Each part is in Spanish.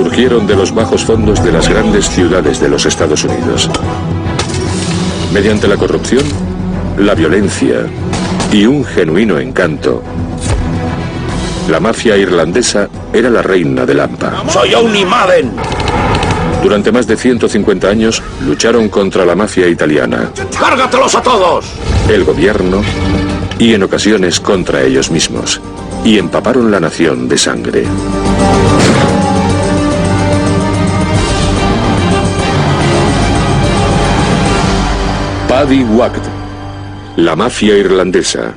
surgieron de los bajos fondos de las grandes ciudades de los Estados Unidos. Mediante la corrupción, la violencia y un genuino encanto, la mafia irlandesa era la reina del hampa. ¡Soy Owney Madden! Durante más de 150 años lucharon contra la mafia italiana, ¡Cárgatelos a todos! el gobierno y en ocasiones contra ellos mismos, y empaparon la nación de sangre. Paddy Wacked, la mafia irlandesa.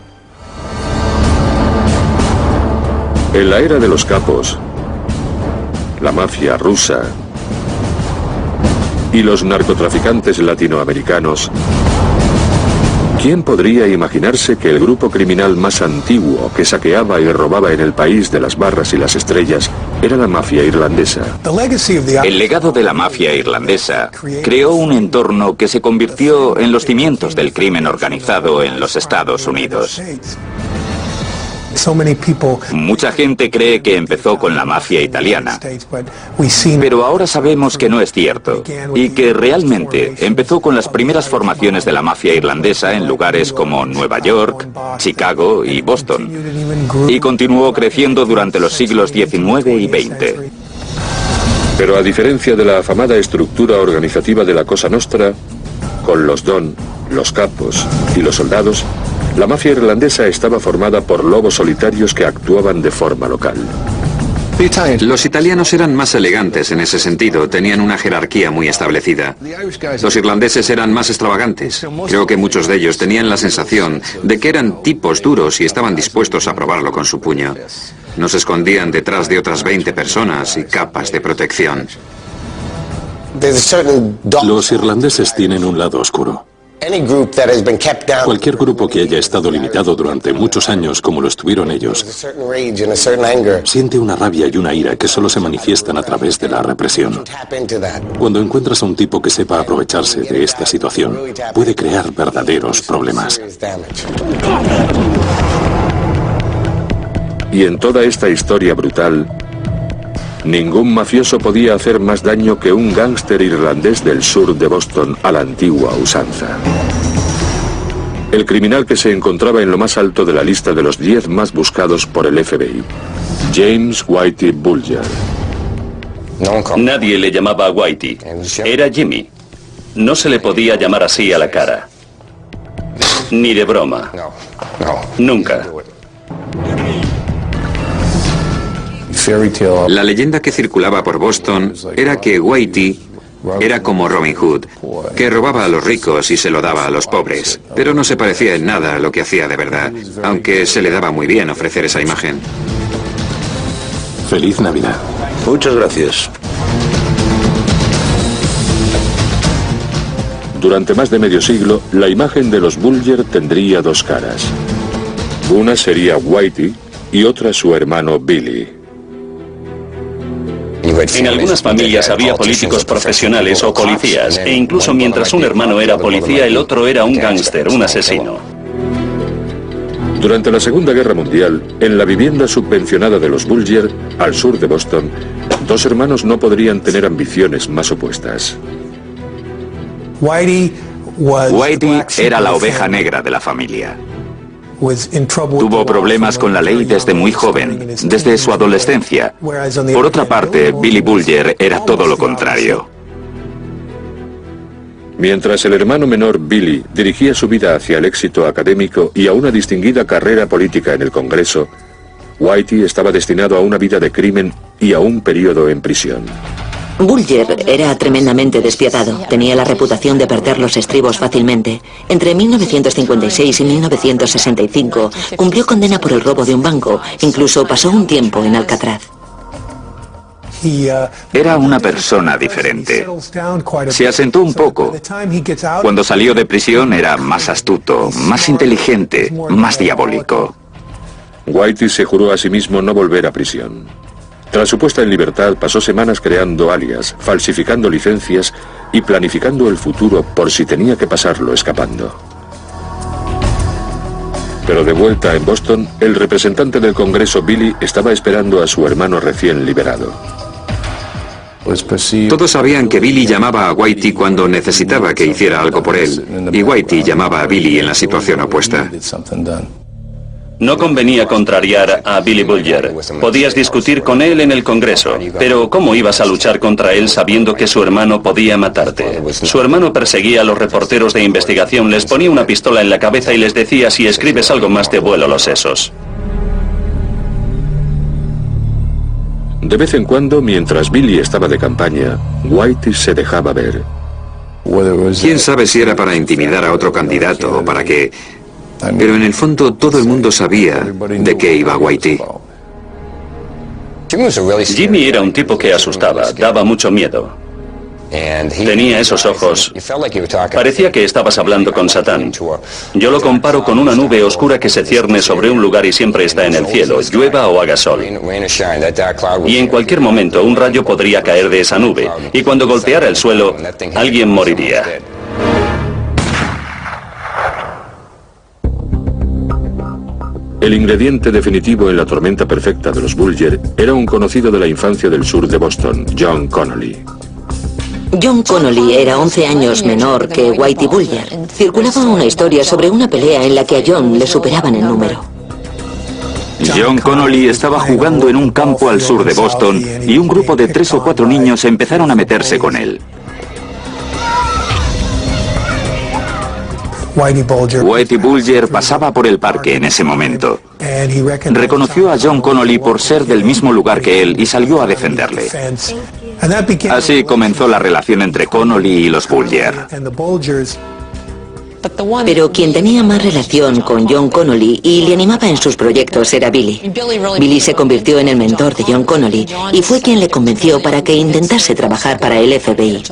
En la era de los capos, la mafia rusa y los narcotraficantes latinoamericanos, ¿quién podría imaginarse que el grupo criminal más antiguo que saqueaba y robaba en el país de las barras y las estrellas era la mafia irlandesa? El legado de la mafia irlandesa creó un entorno que se convirtió en los cimientos del crimen organizado en los Estados Unidos. Mucha gente cree que empezó con la mafia italiana, pero ahora sabemos que no es cierto y que realmente empezó con las primeras formaciones de la mafia irlandesa en lugares como Nueva York, Chicago y Boston, y continuó creciendo durante los siglos XIX y XX. Pero a diferencia de la afamada estructura organizativa de la Cosa Nostra, con los don, los capos y los soldados, la mafia irlandesa estaba formada por lobos solitarios que actuaban de forma local. Los italianos eran más elegantes en ese sentido, tenían una jerarquía muy establecida. Los irlandeses eran más extravagantes. Creo que muchos de ellos tenían la sensación de que eran tipos duros y estaban dispuestos a probarlo con su puño. No se escondían detrás de otras 20 personas y capas de protección. Los irlandeses tienen un lado oscuro. Cualquier grupo que haya estado limitado durante muchos años como lo estuvieron ellos, siente una rabia y una ira que solo se manifiestan a través de la represión. Cuando encuentras a un tipo que sepa aprovecharse de esta situación, puede crear verdaderos problemas. Y en toda esta historia brutal, ningún mafioso podía hacer más daño que un gángster irlandés del sur de Boston a la antigua usanza. El criminal que se encontraba en lo más alto de la lista de los 10 más buscados por el FBI, James Whitey Bulger. Nadie le llamaba Whitey, era Jimmy. No se le podía llamar así a la cara. Ni de broma. Nunca. La leyenda que circulaba por Boston era que Whitey era como Robin Hood, que robaba a los ricos y se lo daba a los pobres, pero no se parecía en nada a lo que hacía de verdad, aunque se le daba muy bien ofrecer esa imagen. Feliz Navidad. Muchas gracias. Durante más de medio siglo, la imagen de los Bulger tendría dos caras. Una sería Whitey y otra su hermano Billy. En algunas familias había políticos profesionales o policías, e incluso mientras un hermano era policía, el otro era un gángster, un asesino. Durante la Segunda Guerra Mundial, en la vivienda subvencionada de los Bulger, al sur de Boston, dos hermanos no podrían tener ambiciones más opuestas. Whitey era la oveja negra de la familia. Tuvo problemas con la ley desde muy joven, desde su adolescencia. Por otra parte, Billy Bulger era todo lo contrario. Mientras el hermano menor, Billy, dirigía su vida hacia el éxito académico y a una distinguida carrera política en el Congreso, Whitey estaba destinado a una vida de crimen y a un periodo en prisión. Bulger era tremendamente despiadado. Tenía la reputación de perder los estribos fácilmente. Entre 1956 y 1965 cumplió condena por el robo de un banco. Incluso pasó un tiempo en Alcatraz. Era una persona diferente. Se asentó un poco. Cuando salió de prisión era más astuto, más inteligente, más diabólico. Whitey se juró a sí mismo no volver a prisión. Tras su puesta en libertad, pasó semanas creando alias, falsificando licencias y planificando el futuro por si tenía que pasarlo escapando. Pero de vuelta en Boston, el representante del Congreso, Billy, estaba esperando a su hermano recién liberado. Todos sabían que Billy llamaba a Whitey cuando necesitaba que hiciera algo por él, y Whitey llamaba a Billy en la situación opuesta. No convenía contrariar a Billy Bulger. Podías discutir con él en el Congreso, pero ¿cómo ibas a luchar contra él sabiendo que su hermano podía matarte? Su hermano perseguía a los reporteros de investigación, les ponía una pistola en la cabeza y les decía: si escribes algo más te vuelo los sesos. De vez en cuando, mientras Billy estaba de campaña, Whitey se dejaba ver. Quién sabe si era para intimidar a otro candidato o para qué, pero en el fondo todo el mundo sabía de qué iba Whitey. Jimmy era un tipo que asustaba, daba mucho miedo. Tenía esos ojos. Parecía que estabas hablando con Satán. Yo lo comparo con una nube oscura que se cierne sobre un lugar y siempre está en el cielo, llueva o haga sol. Y en cualquier momento un rayo podría caer de esa nube, y cuando golpeara el suelo, alguien moriría. El ingrediente definitivo en la tormenta perfecta de los Bulger era un conocido de la infancia del sur de Boston, John Connolly. John Connolly era 11 años menor que Whitey Bulger. Circulaba una historia sobre una pelea en la que a John le superaban en número. John Connolly estaba jugando en un campo al sur de Boston y un grupo de 3 o 4 niños empezaron a meterse con él. Whitey Bulger pasaba por el parque en ese momento. Reconoció a John Connolly por ser del mismo lugar que él y salió a defenderle. Así comenzó la relación entre Connolly y los Bulger. Pero quien tenía más relación con John Connolly y le animaba en sus proyectos era Billy. Billy se convirtió en el mentor de John Connolly y fue quien le convenció para que intentase trabajar para el FBI.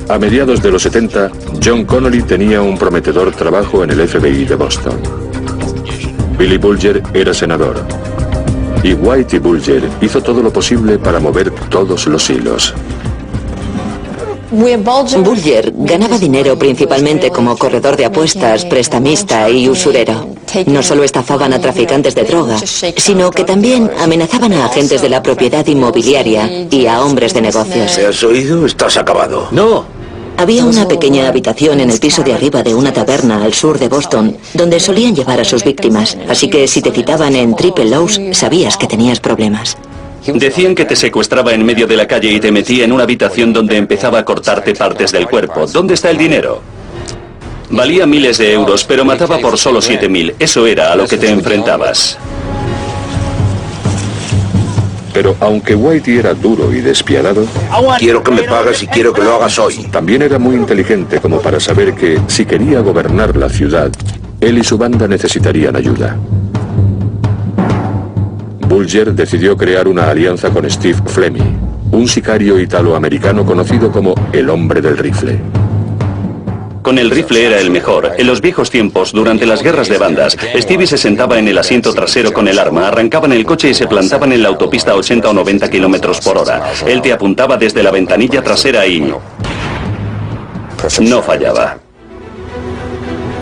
A mediados de los 70, John Connolly tenía un prometedor trabajo en el FBI de Boston. Billy Bulger era senador. Y Whitey Bulger hizo todo lo posible para mover todos los hilos. Bulger ganaba dinero principalmente como corredor de apuestas, prestamista y usurero. No solo estafaban a traficantes de droga, sino que también amenazaban a agentes de la propiedad inmobiliaria y a hombres de negocios. ¿Te has oído? Estás acabado. ¡No! Había una pequeña habitación en el piso de arriba de una taberna al sur de Boston, donde solían llevar a sus víctimas, así que si te citaban en Triple Lows, sabías que tenías problemas. Decían que te secuestraba en medio de la calle y te metía en una habitación donde empezaba a cortarte partes del cuerpo. ¿Dónde está el dinero? Valía miles de euros, pero mataba por solo 7.000. Eso era a lo que te enfrentabas. Pero aunque Whitey era duro y despiadado, Quiero que me pagues y quiero que lo hagas hoy. también era muy inteligente como para saber que, si quería gobernar la ciudad, él y su banda necesitarían ayuda. Bulger decidió crear una alianza con Steve Flemmi, un sicario italoamericano conocido como el hombre del rifle. Con el rifle era el mejor. En los viejos tiempos, durante las guerras de bandas, Stevie se sentaba en el asiento trasero con el arma, arrancaban el coche y se plantaban en la autopista a 80 o 90 kilómetros por hora. Él te apuntaba desde la ventanilla trasera y no fallaba.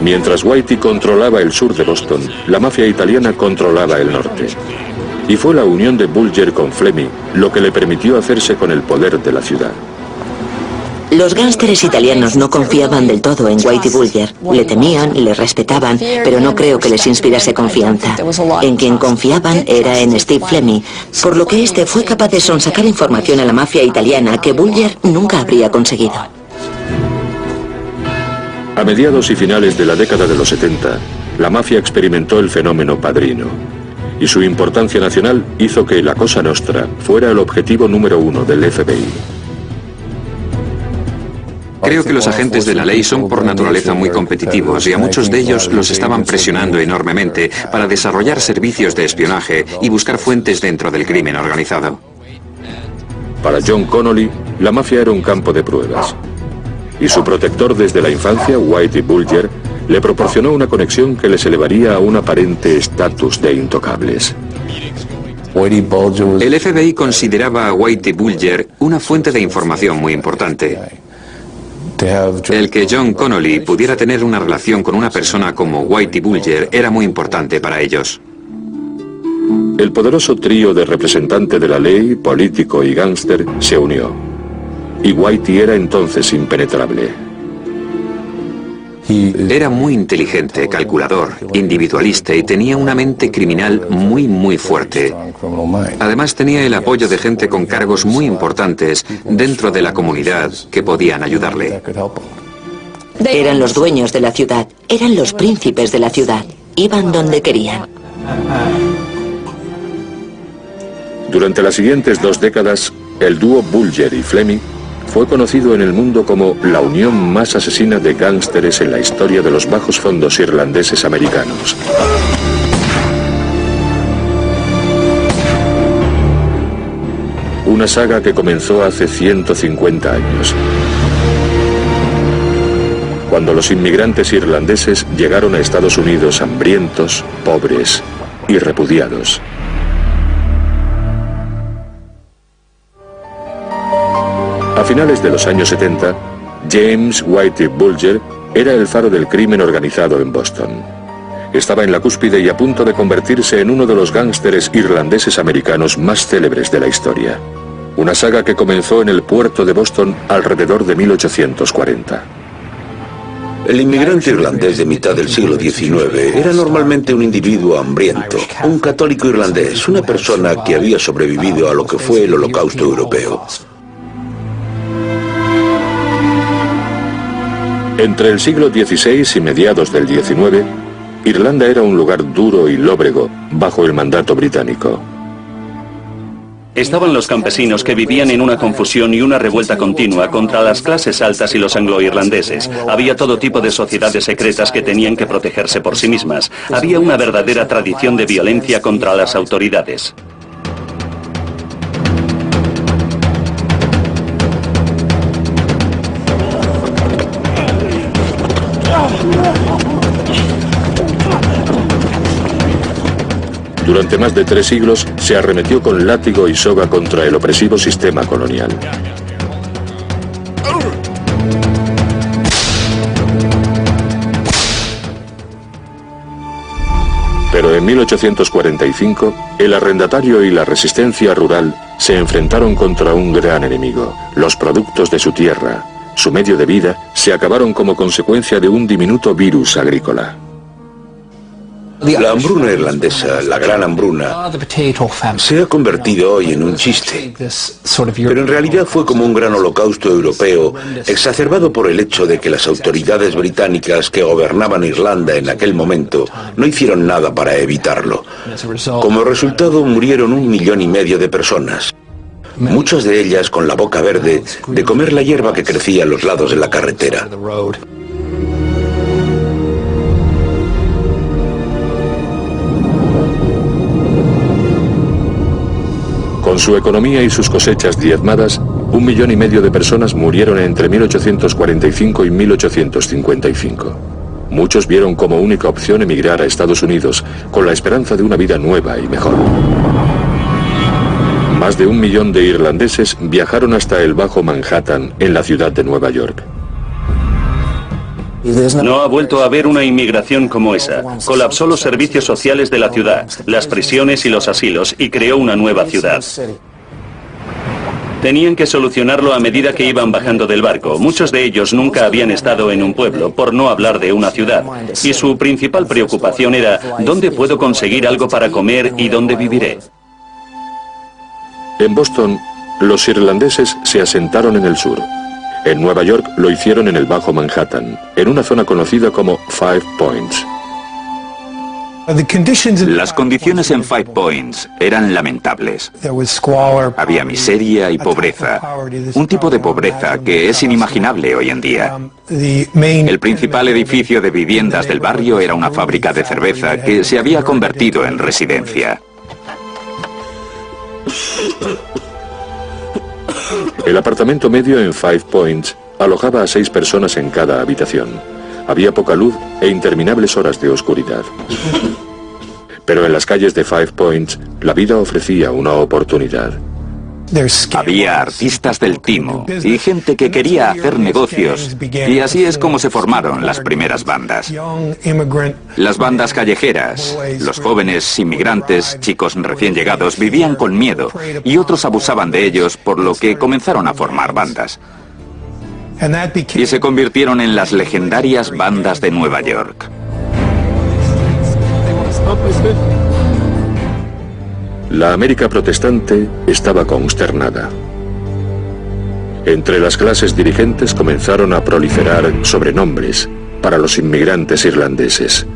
Mientras Whitey controlaba el sur de Boston, la mafia italiana controlaba el norte. Y fue la unión de Bulger con Flemmi lo que le permitió hacerse con el poder de la ciudad. Los gánsteres italianos no confiaban del todo en Whitey Bulger. Le temían, le respetaban, pero no creo que les inspirase confianza. En quien confiaban era en Steve Flemmi, por lo que este fue capaz de sonsacar información a la mafia italiana que Bulger nunca habría conseguido. A mediados y finales de la década de los 70, la mafia experimentó el fenómeno padrino, y su importancia nacional hizo que la Cosa Nostra fuera el objetivo número 1 del FBI. Creo que los agentes de la ley son por naturaleza muy competitivos y a muchos de ellos los estaban presionando enormemente para desarrollar servicios de espionaje y buscar fuentes dentro del crimen organizado. Para John Connolly, la mafia era un campo de pruebas. Y su protector desde la infancia, Whitey Bulger, le proporcionó una conexión que les elevaría a un aparente estatus de intocables. El FBI consideraba a Whitey Bulger una fuente de información muy importante. El que John Connolly pudiera tener una relación con una persona como Whitey Bulger era muy importante para ellos. El poderoso trío de representante de la ley, político y gángster se unió. Y Whitey era entonces impenetrable. Era muy inteligente, calculador, individualista y tenía una mente criminal muy fuerte. Además tenía el apoyo de gente con cargos muy importantes dentro de la comunidad que podían ayudarle. Eran los dueños de la ciudad, eran los príncipes de la ciudad, iban donde querían. Durante las siguientes 2 décadas, el dúo Bulger y Fleming fue conocido en el mundo como la unión más asesina de gángsteres en la historia de los bajos fondos irlandeses americanos. Una saga que comenzó hace 150 años, cuando los inmigrantes irlandeses llegaron a Estados Unidos hambrientos, pobres y repudiados. A finales de los años 70, James Whitey Bulger era el faro del crimen organizado en Boston. Estaba en la cúspide y a punto de convertirse en uno de los gángsteres irlandeses americanos más célebres de la historia. Una saga que comenzó en el puerto de Boston alrededor de 1840. El inmigrante irlandés de mitad del siglo XIX era normalmente un individuo hambriento, un católico irlandés, una persona que había sobrevivido a lo que fue el Holocausto europeo. Entre el siglo XVI y mediados del XIX, Irlanda era un lugar duro y lóbrego bajo el mandato británico. Estaban los campesinos que vivían en una confusión y una revuelta continua contra las clases altas y los anglo-irlandeses. Había todo tipo de sociedades secretas que tenían que protegerse por sí mismas. Había una verdadera tradición de violencia contra las autoridades. Durante más de 3 siglos se arremetió con látigo y soga contra el opresivo sistema colonial. Pero en 1845, el arrendatario y la resistencia rural se enfrentaron contra un gran enemigo. Los productos de su tierra, su medio de vida, se acabaron como consecuencia de un diminuto virus agrícola. La hambruna irlandesa, la gran hambruna, se ha convertido hoy en un chiste. Pero en realidad fue como un gran holocausto europeo, exacerbado por el hecho de que las autoridades británicas que gobernaban Irlanda en aquel momento no hicieron nada para evitarlo. Como resultado murieron 1,5 millones de personas. Muchas de ellas con la boca verde de comer la hierba que crecía a los lados de la carretera. Con su economía y sus cosechas diezmadas, 1,5 millones de personas murieron entre 1845 y 1855. Muchos vieron como única opción emigrar a Estados Unidos con la esperanza de una vida nueva y mejor. Más de 1 millón de irlandeses viajaron hasta el Bajo Manhattan, en la ciudad de Nueva York. No ha vuelto a haber una inmigración como esa. Colapsó los servicios sociales de la ciudad, las prisiones y los asilos, y creó una nueva ciudad. Tenían que solucionarlo a medida que iban bajando del barco. Muchos de ellos nunca habían estado en un pueblo, por no hablar de una ciudad. Y su principal preocupación era, ¿dónde puedo conseguir algo para comer y dónde viviré? En Boston, los irlandeses se asentaron en el sur. En Nueva York lo hicieron en el Bajo Manhattan, en una zona conocida como Five Points. Las condiciones en Five Points eran lamentables. Había miseria y pobreza, un tipo de pobreza que es inimaginable hoy en día. El principal edificio de viviendas del barrio era una fábrica de cerveza que se había convertido en residencia. El apartamento medio en Five Points alojaba a 6 personas en cada habitación. Había poca luz e interminables horas de oscuridad. Pero en las calles de Five Points, la vida ofrecía una oportunidad. Había artistas del timo y gente que quería hacer negocios, y así es como se formaron las primeras bandas. Las bandas callejeras, los jóvenes inmigrantes, chicos recién llegados, vivían con miedo y otros abusaban de ellos, por lo que comenzaron a formar bandas. Y se convirtieron en las legendarias bandas de Nueva York. La América protestante estaba consternada. Entre las clases dirigentes comenzaron a proliferar sobrenombres para los inmigrantes irlandeses.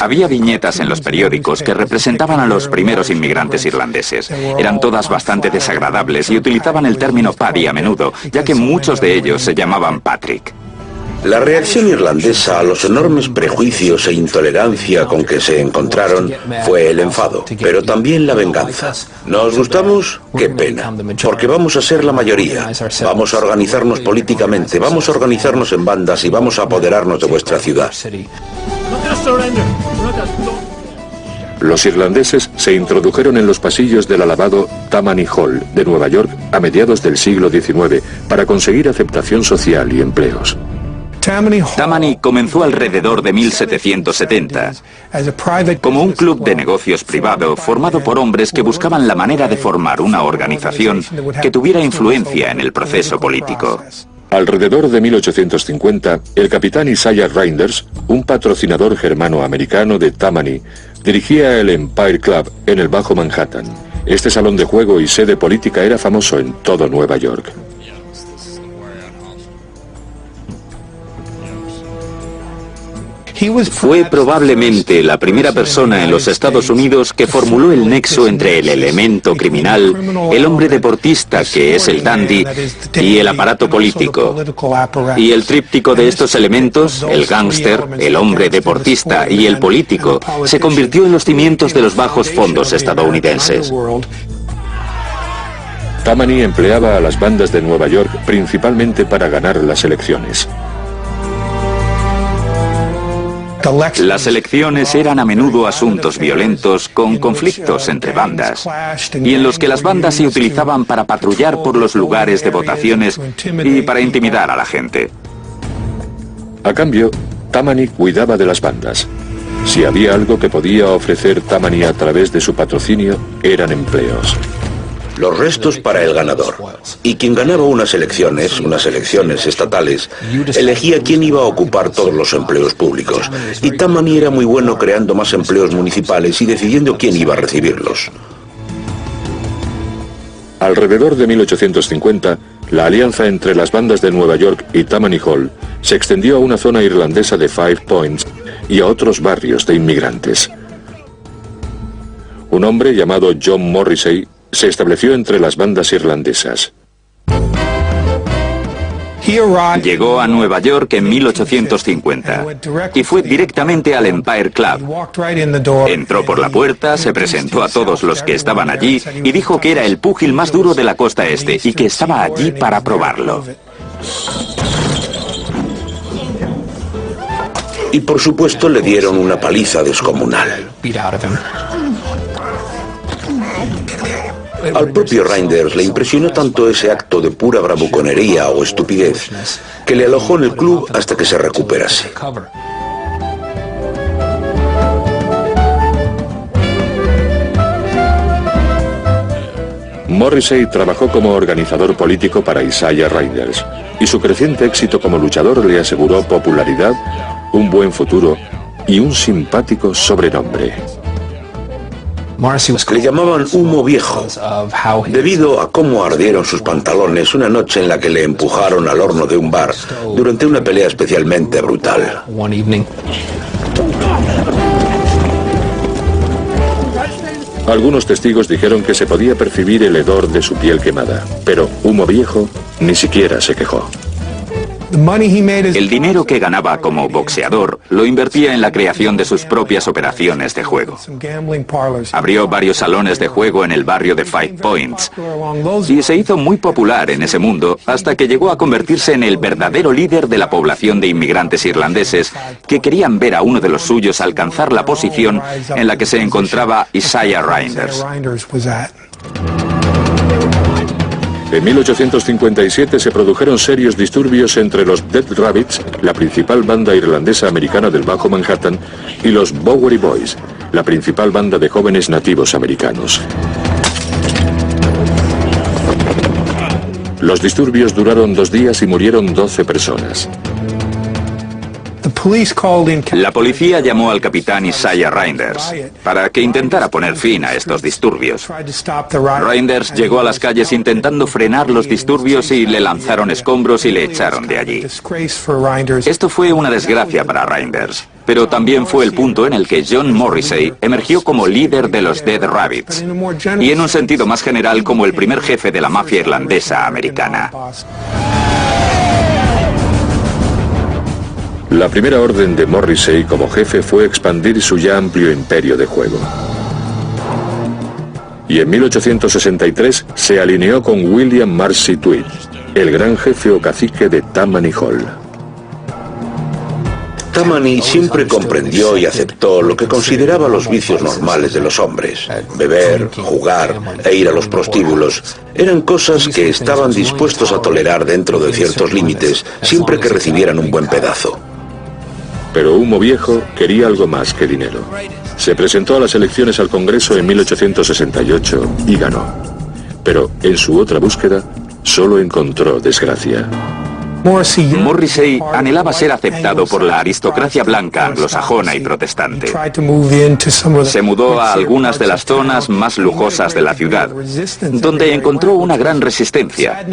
Había viñetas en los periódicos que representaban a los primeros inmigrantes irlandeses. Eran todas bastante desagradables y utilizaban el término Paddy a menudo, ya que muchos de ellos se llamaban Patrick. La reacción irlandesa a los enormes prejuicios e intolerancia con que se encontraron fue el enfado, pero también la venganza. ¿Nos gustamos? ¡Qué pena! Porque vamos a ser la mayoría. Vamos a organizarnos políticamente, vamos a organizarnos en bandas y vamos a apoderarnos de vuestra ciudad. Los irlandeses se introdujeron en los pasillos del alabado Tammany Hall de Nueva York a mediados del siglo XIX para conseguir aceptación social y empleos. Tammany comenzó alrededor de 1770 como un club de negocios privado formado por hombres que buscaban la manera de formar una organización que tuviera influencia en el proceso político. Alrededor de 1850, el capitán Isaiah Reinders, un patrocinador germano-americano de Tammany, dirigía el Empire Club en el Bajo Manhattan. Este salón de juego y sede política era famoso en todo Nueva York. Fue probablemente la primera persona en los Estados Unidos que formuló el nexo entre el elemento criminal, el hombre deportista, que es el dandy, y el aparato político. Y el tríptico de estos elementos, el gángster, el hombre deportista y el político, se convirtió en los cimientos de los bajos fondos estadounidenses. Tammany empleaba a las bandas de Nueva York principalmente para ganar las elecciones. Las elecciones eran a menudo asuntos violentos con conflictos entre bandas, y en los que las bandas se utilizaban para patrullar por los lugares de votaciones y para intimidar a la gente. A cambio, Tammany cuidaba de las bandas. Si había algo que podía ofrecer Tammany a través de su patrocinio, eran empleos. Los restos para el ganador. Y quien ganaba unas elecciones estatales, elegía quién iba a ocupar todos los empleos públicos. Y Tammany era muy bueno creando más empleos municipales y decidiendo quién iba a recibirlos. Alrededor de 1850, la alianza entre las bandas de Nueva York y Tammany Hall se extendió a una zona irlandesa de Five Points y a otros barrios de inmigrantes. Un hombre llamado John Morrissey se estableció entre las bandas irlandesas. Llegó a Nueva York en 1850 y fue directamente al Empire Club. Entró por la puerta, se presentó a todos los que estaban allí y dijo que era el púgil más duro de la costa este y que estaba allí para probarlo. Y por supuesto le dieron una paliza descomunal. Al propio Reinders le impresionó tanto ese acto de pura bravuconería o estupidez que le alojó en el club hasta que se recuperase. Morrissey trabajó como organizador político para Isaiah Reinders y su creciente éxito como luchador le aseguró popularidad, un buen futuro y un simpático sobrenombre. Le llamaban Humo Viejo, debido a cómo ardieron sus pantalones una noche en la que le empujaron al horno de un bar durante una pelea especialmente brutal. Algunos testigos dijeron que se podía percibir el hedor de su piel quemada, pero Humo Viejo ni siquiera se quejó. El dinero que ganaba como boxeador lo invertía en la creación de sus propias operaciones de juego. Abrió varios salones de juego en el barrio de Five Points y se hizo muy popular en ese mundo hasta que llegó a convertirse en el verdadero líder de la población de inmigrantes irlandeses que querían ver a uno de los suyos alcanzar la posición en la que se encontraba Isaiah Reinders. En 1857 se produjeron serios disturbios entre los Dead Rabbits, la principal banda irlandesa americana del Bajo Manhattan, y los Bowery Boys, la principal banda de jóvenes nativos americanos. Los disturbios duraron 2 días y murieron 12 personas. La policía llamó al capitán Isaiah Reinders para que intentara poner fin a estos disturbios. Reinders llegó a las calles intentando frenar los disturbios y le lanzaron escombros y le echaron de allí. Esto fue una desgracia para Reinders, pero también fue el punto en el que John Morrissey emergió como líder de los Dead Rabbits y en un sentido más general como el primer jefe de la mafia irlandesa americana. La primera orden de Morrissey como jefe fue expandir su ya amplio imperio de juego. Y en 1863 se alineó con William Marcy Tweed, el gran jefe o cacique de Tammany Hall. Tammany siempre comprendió y aceptó lo que consideraba los vicios normales de los hombres. Beber, jugar e ir a los prostíbulos eran cosas que estaban dispuestos a tolerar dentro de ciertos límites siempre que recibieran un buen pedazo. Pero Humo Viejo quería algo más que dinero. Se presentó a las elecciones al Congreso en 1868 y ganó. Pero en su otra búsqueda solo encontró desgracia. Morrissey anhelaba ser aceptado por la aristocracia blanca anglosajona y protestante. Se mudó a algunas de las zonas más lujosas de la ciudad, donde encontró una gran resistencia,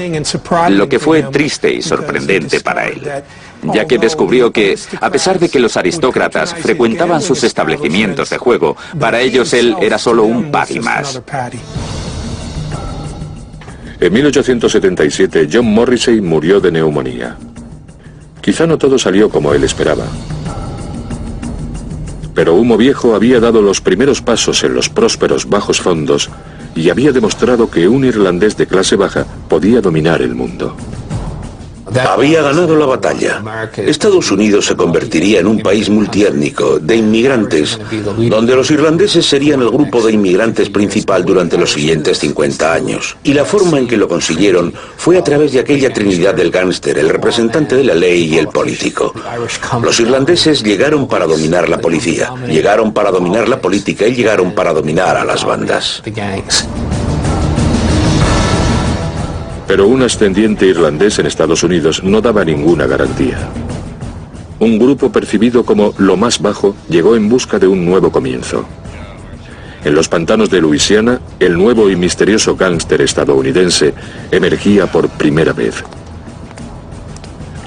lo que fue triste y sorprendente para él, ya que descubrió que, a pesar de que los aristócratas frecuentaban sus establecimientos de juego, para ellos él era solo un patty más. En 1877, John Morrissey murió de neumonía. Quizá no todo salió como él esperaba. Pero Humo Viejo había dado los primeros pasos en los prósperos bajos fondos y había demostrado que un irlandés de clase baja podía dominar el mundo. Había ganado la batalla. Estados Unidos se convertiría en un país multiétnico, de inmigrantes, donde los irlandeses serían el grupo de inmigrantes principal durante los siguientes 50 años. Y la forma en que lo consiguieron fue a través de aquella trinidad del gángster, el representante de la ley y el político. Los irlandeses llegaron para dominar la policía, llegaron para dominar la política y llegaron para dominar a las bandas. Pero un ascendiente irlandés en Estados Unidos no daba ninguna garantía. Un grupo percibido como lo más bajo llegó en busca de un nuevo comienzo. En los pantanos de Luisiana, el nuevo y misterioso gángster estadounidense emergía por primera vez.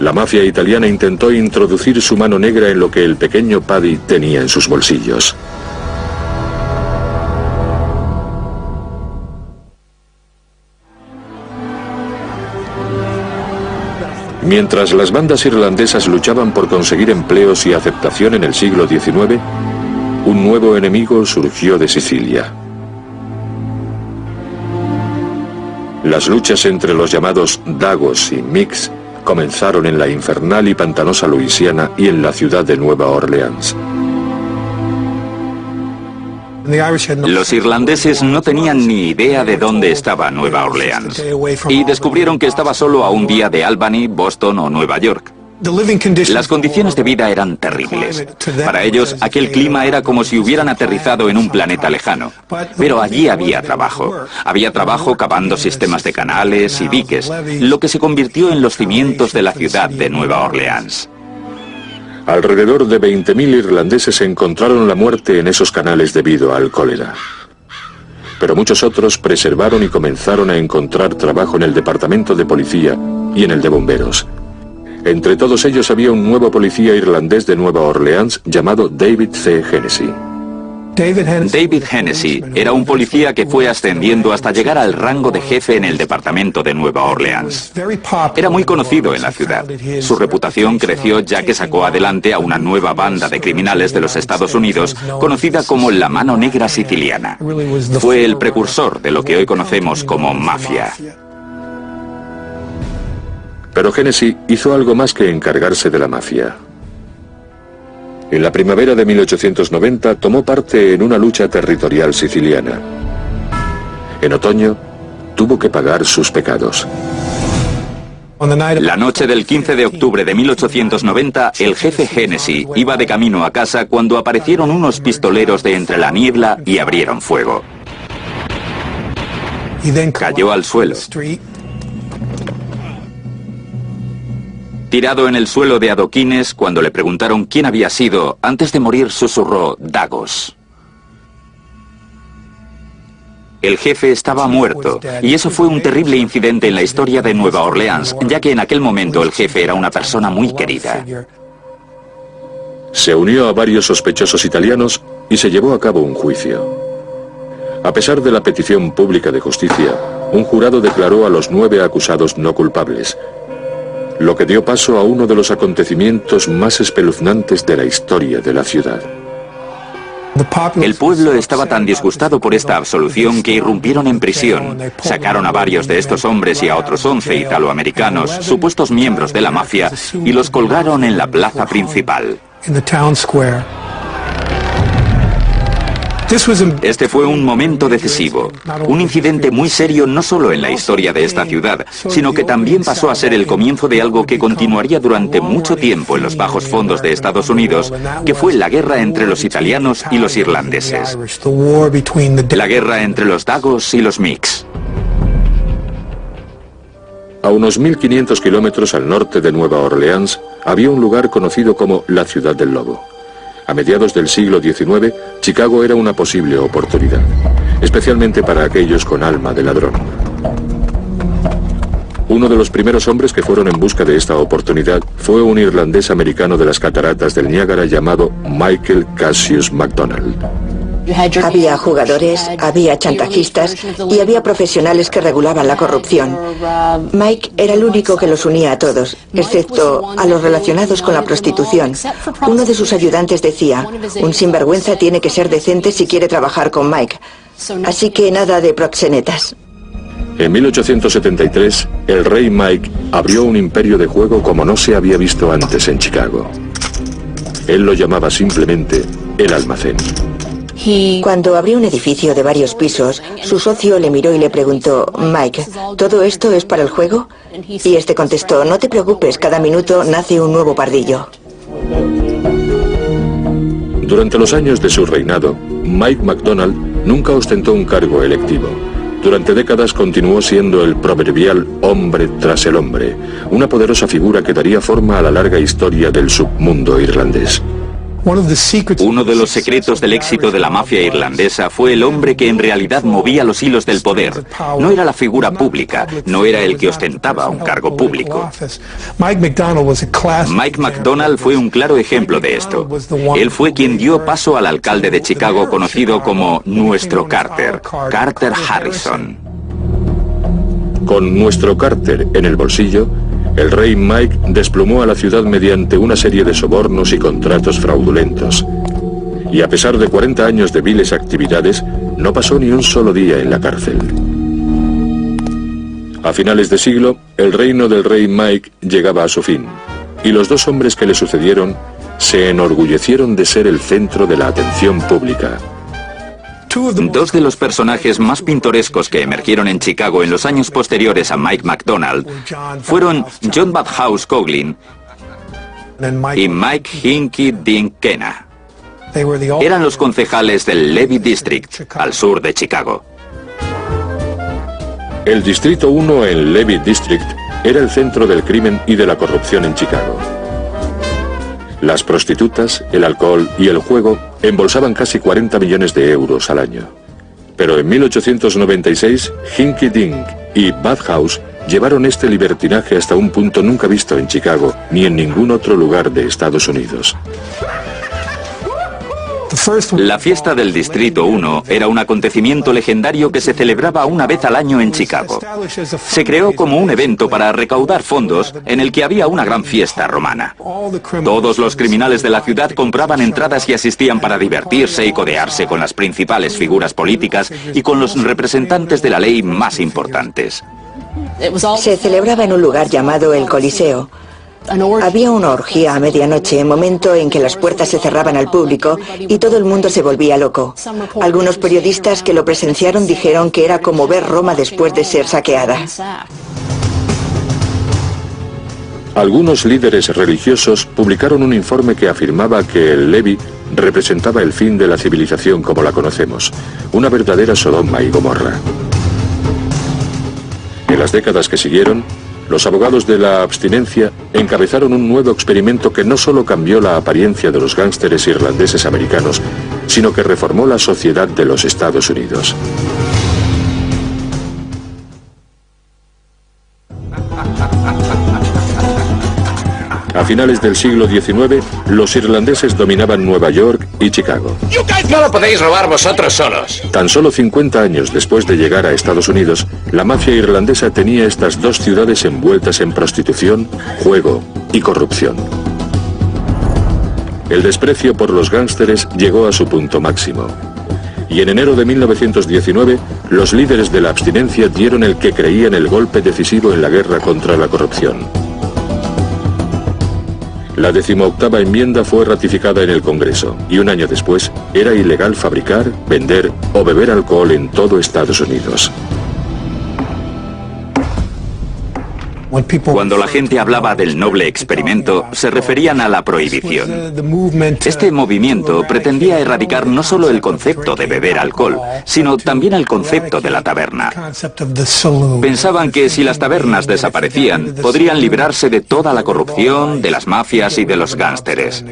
La mafia italiana intentó introducir su mano negra en lo que el pequeño Paddy tenía en sus bolsillos. Mientras las bandas irlandesas luchaban por conseguir empleos y aceptación en el siglo XIX, un nuevo enemigo surgió de Sicilia. Las luchas entre los llamados Dagos y Micks comenzaron en la infernal y pantanosa Luisiana y en la ciudad de Nueva Orleans. Los irlandeses no tenían ni idea de dónde estaba Nueva Orleans y descubrieron que estaba solo a un día de Albany, Boston o Nueva York. Las condiciones de vida eran terribles. Para ellos, aquel clima era como si hubieran aterrizado en un planeta lejano. Pero allí había trabajo. Había trabajo cavando sistemas de canales y diques, lo que se convirtió en los cimientos de la ciudad de Nueva Orleans. Alrededor de 20.000 irlandeses encontraron la muerte en esos canales debido al cólera. Pero muchos otros preservaron y comenzaron a encontrar trabajo en el departamento de policía y en el de bomberos. Entre todos ellos había un nuevo policía irlandés de Nueva Orleans llamado David C. Hennessy. David Hennessy era un policía que fue ascendiendo hasta llegar al rango de jefe en el departamento de Nueva Orleans. Era muy conocido en la ciudad. Su reputación creció ya que sacó adelante a una nueva banda de criminales de los Estados Unidos conocida como la Mano Negra Siciliana. Fue el precursor de lo que hoy conocemos como mafia. Pero Hennessy hizo algo más que encargarse de la mafia. En la primavera de 1890 tomó parte en una lucha territorial siciliana. En otoño, tuvo que pagar sus pecados. La noche del 15 de octubre de 1890, el jefe Hennessy iba de camino a casa cuando aparecieron unos pistoleros de entre la niebla y abrieron fuego. Cayó al suelo. Tirado en el suelo de adoquines, cuando le preguntaron quién había sido, antes de morir susurró Dagos. El jefe estaba muerto, y eso fue un terrible incidente en la historia de Nueva Orleans, ya que en aquel momento el jefe era una persona muy querida. Se unió a varios sospechosos italianos y se llevó a cabo un juicio. A pesar de la petición pública de justicia, un jurado declaró a los 9 acusados no culpables, lo que dio paso a uno de los acontecimientos más espeluznantes de la historia de la ciudad. El pueblo estaba tan disgustado por esta absolución que irrumpieron en prisión. Sacaron a varios de estos hombres y a otros 11 italoamericanos, supuestos miembros de la mafia, y los colgaron en la plaza principal. Este fue un momento decisivo, un incidente muy serio no solo en la historia de esta ciudad, sino que también pasó a ser el comienzo de algo que continuaría durante mucho tiempo en los bajos fondos de Estados Unidos, que fue la guerra entre los italianos y los irlandeses. La guerra entre los Dagos y los Micks. A unos 1500 kilómetros al norte de Nueva Orleans había un lugar conocido como la Ciudad del Lobo. A mediados del siglo XIX, Chicago era una posible oportunidad, especialmente para aquellos con alma de ladrón. Uno de los primeros hombres que fueron en busca de esta oportunidad fue un irlandés americano de las cataratas del Niágara llamado Michael Cassius McDonald. Había jugadores, había chantajistas y había profesionales que regulaban la corrupción. Mike era el único que los unía a todos, excepto a los relacionados con la prostitución. Uno de sus ayudantes decía, un sinvergüenza tiene que ser decente si quiere trabajar con Mike. Así que nada de proxenetas. En 1873, el rey Mike abrió un imperio de juego como no se había visto antes en Chicago. Él lo llamaba simplemente el almacén. Cuando abrió un edificio de varios pisos, su socio le miró y le preguntó, Mike, ¿todo esto es para el juego? Y este contestó, no te preocupes, cada minuto nace un nuevo pardillo. Durante los años de su reinado, Mike McDonald nunca ostentó un cargo electivo. Durante décadas continuó siendo el proverbial hombre tras el hombre, una poderosa figura que daría forma a la larga historia del submundo irlandés. Uno de los secretos del éxito de la mafia irlandesa fue el hombre que en realidad movía los hilos del poder. No era la figura pública, no era el que ostentaba un cargo público. Mike McDonald fue un claro ejemplo de esto. Él fue quien dio paso al alcalde de Chicago conocido como nuestro Carter, Carter Harrison. Con nuestro Carter en el bolsillo, el rey Mike desplomó a la ciudad mediante una serie de sobornos y contratos fraudulentos. Y a pesar de 40 años de viles actividades, no pasó ni un solo día en la cárcel. A finales de siglo, el reino del rey Mike llegaba a su fin, y los dos hombres que le sucedieron se enorgullecieron de ser el centro de la atención pública. Dos de los personajes más pintorescos que emergieron en Chicago en los años posteriores a Mike McDonald fueron John Badhouse Coughlin y Mike Hinky Dink Kenna. Eran los concejales del Levy District, al sur de Chicago. El Distrito 1 en Levy District era el centro del crimen y de la corrupción en Chicago. Las prostitutas, el alcohol y el juego embolsaban casi 40 millones de euros al año. Pero en 1896, Hinky Dink y Badhouse llevaron este libertinaje hasta un punto nunca visto en Chicago ni en ningún otro lugar de Estados Unidos. La fiesta del Distrito 1 era un acontecimiento legendario que se celebraba una vez al año en Chicago. Se creó como un evento para recaudar fondos en el que había una gran fiesta romana. Todos los criminales de la ciudad compraban entradas y asistían para divertirse y codearse con las principales figuras políticas y con los representantes de la ley más importantes. Se celebraba en un lugar llamado el Coliseo. Había una orgía a medianoche, momento en que las puertas se cerraban al público y todo el mundo se volvía loco. Algunos periodistas que lo presenciaron dijeron que era como ver Roma después de ser saqueada. Algunos líderes religiosos publicaron un informe que afirmaba que el Leví representaba el fin de la civilización como la conocemos, una verdadera Sodoma y Gomorra. En las décadas que siguieron, los abogados de la abstinencia encabezaron un nuevo experimento que no solo cambió la apariencia de los gángsteres irlandeses americanos, sino que reformó la sociedad de los Estados Unidos. A finales del siglo XIX, los irlandeses dominaban Nueva York y Chicago. No lo podéis robar vosotros solos. Tan solo 50 años después de llegar a Estados Unidos, la mafia irlandesa tenía estas dos ciudades envueltas en prostitución, juego y corrupción. El desprecio por los gángsteres llegó a su punto máximo. Y en enero de 1919, los líderes de la abstinencia dieron el que creían el golpe decisivo en la guerra contra la corrupción. La 18ª enmienda fue ratificada en el Congreso y un año después era ilegal fabricar, vender o beber alcohol en todo Estados Unidos. Cuando la gente hablaba del noble experimento, se referían a la prohibición. Este movimiento pretendía erradicar no solo el concepto de beber alcohol, sino también el concepto de la taberna. Pensaban que si las tabernas desaparecían, podrían librarse de toda la corrupción, de las mafias y de los gángsteres.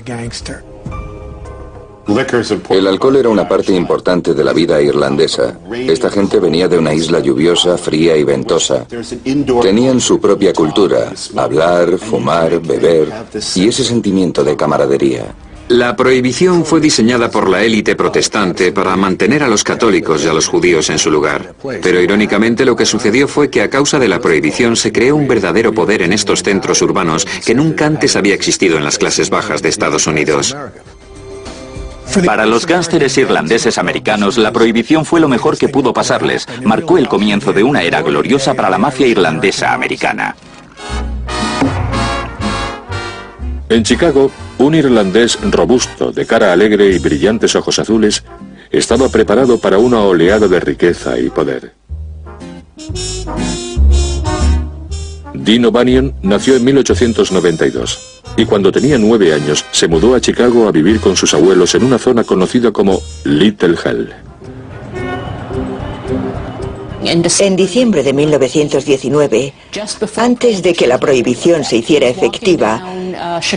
El alcohol era una parte importante de la vida irlandesa. Esta gente venía de una isla lluviosa, fría y ventosa. Tenían su propia cultura, hablar, fumar, beber y ese sentimiento de camaradería. La prohibición fue diseñada por la élite protestante para mantener a los católicos y a los judíos en su lugar. Pero irónicamente lo que sucedió fue que a causa de la prohibición se creó un verdadero poder en estos centros urbanos que nunca antes había existido en las clases bajas de Estados Unidos. Para los gángsteres irlandeses americanos, la prohibición fue lo mejor que pudo pasarles. Marcó el comienzo de una era gloriosa para la mafia irlandesa americana. En Chicago, un irlandés robusto, de cara alegre y brillantes ojos azules, estaba preparado para una oleada de riqueza y poder. Dean O'Banion nació en 1892 y cuando tenía 9 años se mudó a Chicago a vivir con sus abuelos en una zona conocida como Little Hell. En diciembre de 1919, antes de que la prohibición se hiciera efectiva,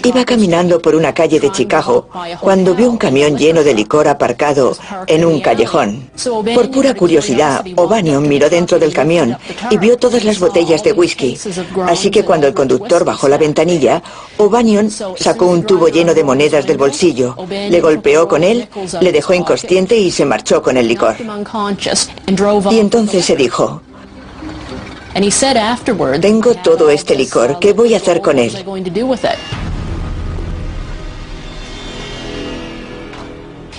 iba caminando por una calle de Chicago cuando vio un camión lleno de licor aparcado en un callejón. Por pura curiosidad, O'Banion miró dentro del camión y vio todas las botellas de whisky. Así que cuando el conductor bajó la ventanilla, O'Banion sacó un tubo lleno de monedas del bolsillo, le golpeó con él, le dejó inconsciente y se marchó con el licor. Y entonces se dijo: tengo todo este licor, ¿qué voy a hacer con él?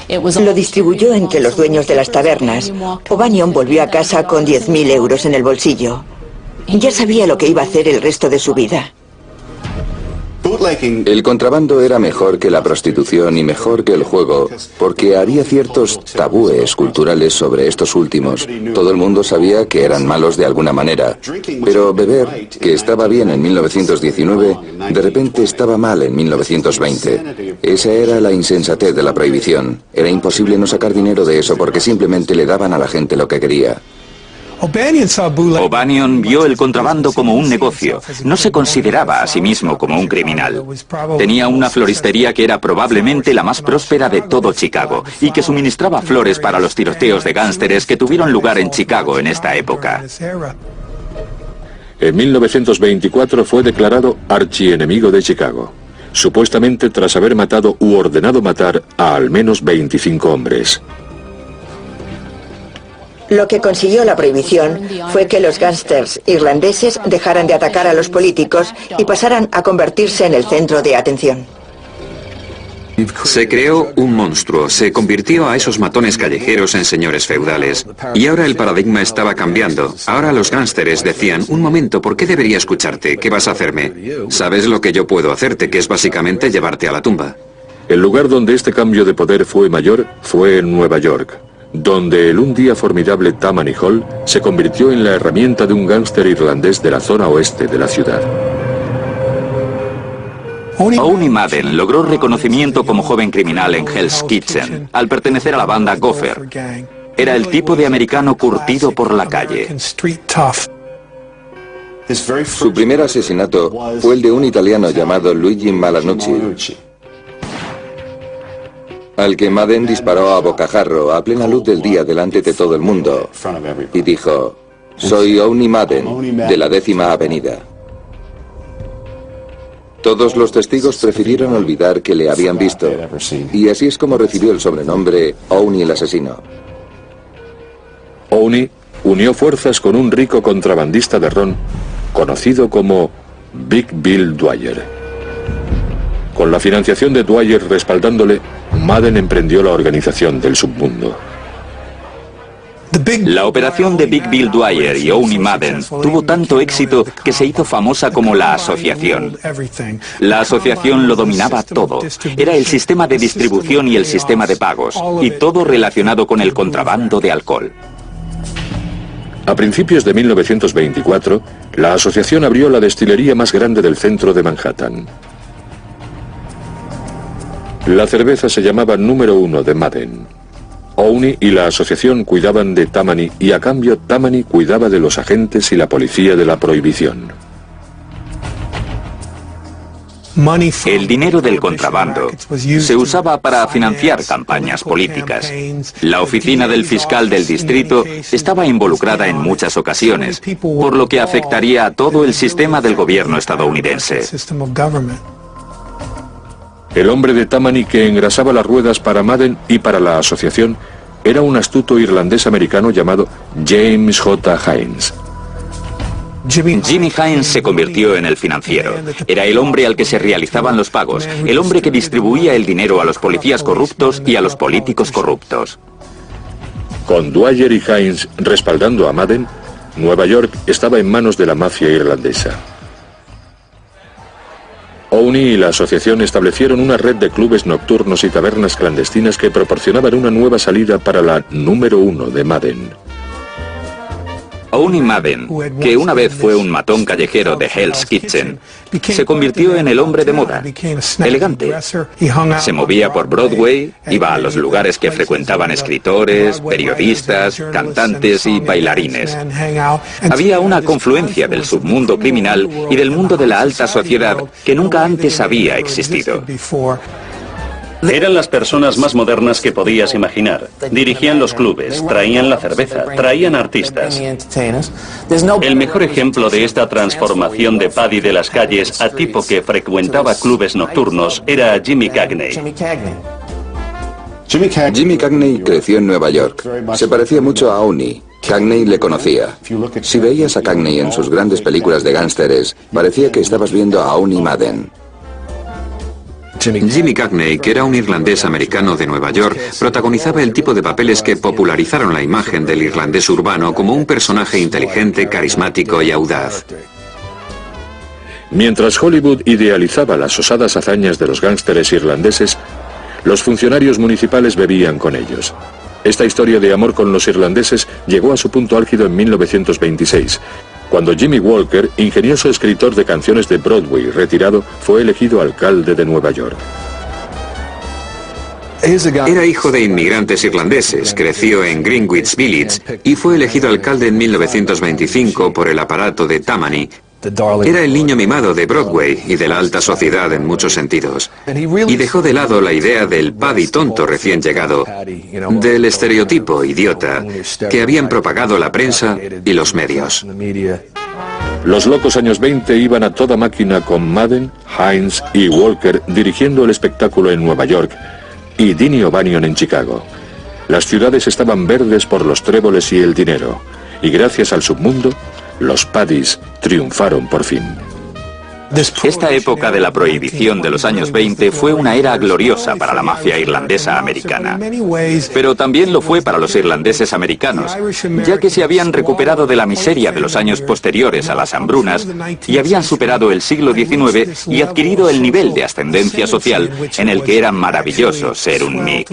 Lo distribuyó entre los dueños de las tabernas. O'Banion volvió a casa con 10.000 euros en el bolsillo. Ya sabía lo que iba a hacer el resto de su vida. El contrabando era mejor que la prostitución y mejor que el juego, porque había ciertos tabúes culturales sobre estos últimos. Todo el mundo sabía que eran malos de alguna manera, pero beber, que estaba bien en 1919, de repente estaba mal en 1920. Esa era la insensatez de la prohibición. Era imposible no sacar dinero de eso porque simplemente le daban a la gente lo que quería. O'Banion vio el contrabando como un negocio. No se consideraba a sí mismo como un criminal. Tenía una floristería que era probablemente la más próspera de todo Chicago y que suministraba flores para los tiroteos de gángsteres que tuvieron lugar en Chicago en esta época. En 1924 fue declarado archienemigo de Chicago, supuestamente tras haber matado u ordenado matar a al menos 25 hombres. Lo que consiguió la prohibición fue que los gángsters irlandeses dejaran de atacar a los políticos y pasaran a convertirse en el centro de atención. Se creó un monstruo, se convirtió a esos matones callejeros en señores feudales. Y ahora el paradigma estaba cambiando. Ahora los gánsteres decían, un momento, ¿por qué debería escucharte? ¿Qué vas a hacerme? ¿Sabes lo que yo puedo hacerte? Que es básicamente llevarte a la tumba. El lugar donde este cambio de poder fue mayor fue en Nueva York, donde el un día formidable Tammany Hall se convirtió en la herramienta de un gángster irlandés de la zona oeste de la ciudad. Owney Madden logró reconocimiento como joven criminal en Hell's Kitchen al pertenecer a la banda Gopher. Era el tipo de americano curtido por la calle. Su primer asesinato fue el de un italiano llamado Luigi Malanucci, al que Madden disparó a bocajarro a plena luz del día delante de todo el mundo y dijo, soy Owney Madden, de la 10ª Avenida. Todos los testigos prefirieron olvidar que le habían visto, y así es como recibió el sobrenombre Owney el asesino. Owney unió fuerzas con un rico contrabandista de ron, conocido como Big Bill Dwyer. Con la financiación de Dwyer respaldándole, Madden emprendió la organización del submundo. La operación de Big Bill Dwyer y Owney Madden tuvo tanto éxito que se hizo famosa como la Asociación. La Asociación lo dominaba todo. Era el sistema de distribución y el sistema de pagos, y todo relacionado con el contrabando de alcohol. A principios de 1924, la asociación abrió la destilería más grande del centro de Manhattan. La cerveza se llamaba Número 1 de Madden. Owney y la asociación cuidaban de Tammany y a cambio Tammany cuidaba de los agentes y la policía de la prohibición. El dinero del contrabando se usaba para financiar campañas políticas. La oficina del fiscal del distrito estaba involucrada en muchas ocasiones, por lo que afectaría a todo el sistema del gobierno estadounidense. El hombre de Tammany que engrasaba las ruedas para Madden y para la asociación era un astuto irlandés americano llamado James J. Hines. Jimmy Hines se convirtió en el financiero. Era el hombre al que se realizaban los pagos, el hombre que distribuía el dinero a los policías corruptos y a los políticos corruptos. Con Dwyer y Hines respaldando a Madden, Nueva York estaba en manos de la mafia irlandesa. Owney y la asociación establecieron una red de clubes nocturnos y tabernas clandestinas que proporcionaban una nueva salida para la Número 1 de Madden. Owney Madden, que una vez fue un matón callejero de Hell's Kitchen, se convirtió en el hombre de moda, elegante. Se movía por Broadway, iba a los lugares que frecuentaban escritores, periodistas, cantantes y bailarines. Había una confluencia del submundo criminal y del mundo de la alta sociedad que nunca antes había existido. Eran las personas más modernas que podías imaginar. Dirigían los clubes, traían la cerveza, traían artistas. El mejor ejemplo de esta transformación de Paddy de las calles a tipo que frecuentaba clubes nocturnos era Jimmy Cagney. Jimmy Cagney creció en Nueva York. Se parecía mucho a Owney. Cagney le conocía. Si veías a Cagney en sus grandes películas de gángsteres, parecía que estabas viendo a Owney Madden. Jimmy Cagney, que era un irlandés americano de Nueva York, protagonizaba el tipo de papeles que popularizaron la imagen del irlandés urbano como un personaje inteligente, carismático y audaz. Mientras Hollywood idealizaba las osadas hazañas de los gángsteres irlandeses, los funcionarios municipales bebían con ellos. Esta historia de amor con los irlandeses llegó a su punto álgido en 1926, cuando Jimmy Walker, ingenioso escritor de canciones de Broadway retirado, fue elegido alcalde de Nueva York. Era hijo de inmigrantes irlandeses, creció en Greenwich Village y fue elegido alcalde en 1925 por el aparato de Tammany. Era el niño mimado de Broadway y de la alta sociedad en muchos sentidos. Y dejó de lado la idea del Paddy tonto recién llegado, del estereotipo idiota que habían propagado la prensa y los medios. Los locos años 20 iban a toda máquina con Madden, Hines y Walker dirigiendo el espectáculo en Nueva York y Dinny O'Banion en Chicago. Las ciudades estaban verdes por los tréboles y el dinero, y gracias al submundo, los Paddys triunfaron por fin. Esta época de la prohibición de los años 20 fue una era gloriosa para la mafia irlandesa americana. Pero también lo fue para los irlandeses americanos, ya que se habían recuperado de la miseria de los años posteriores a las hambrunas y habían superado el siglo XIX y adquirido el nivel de ascendencia social en el que era maravilloso ser un Mick.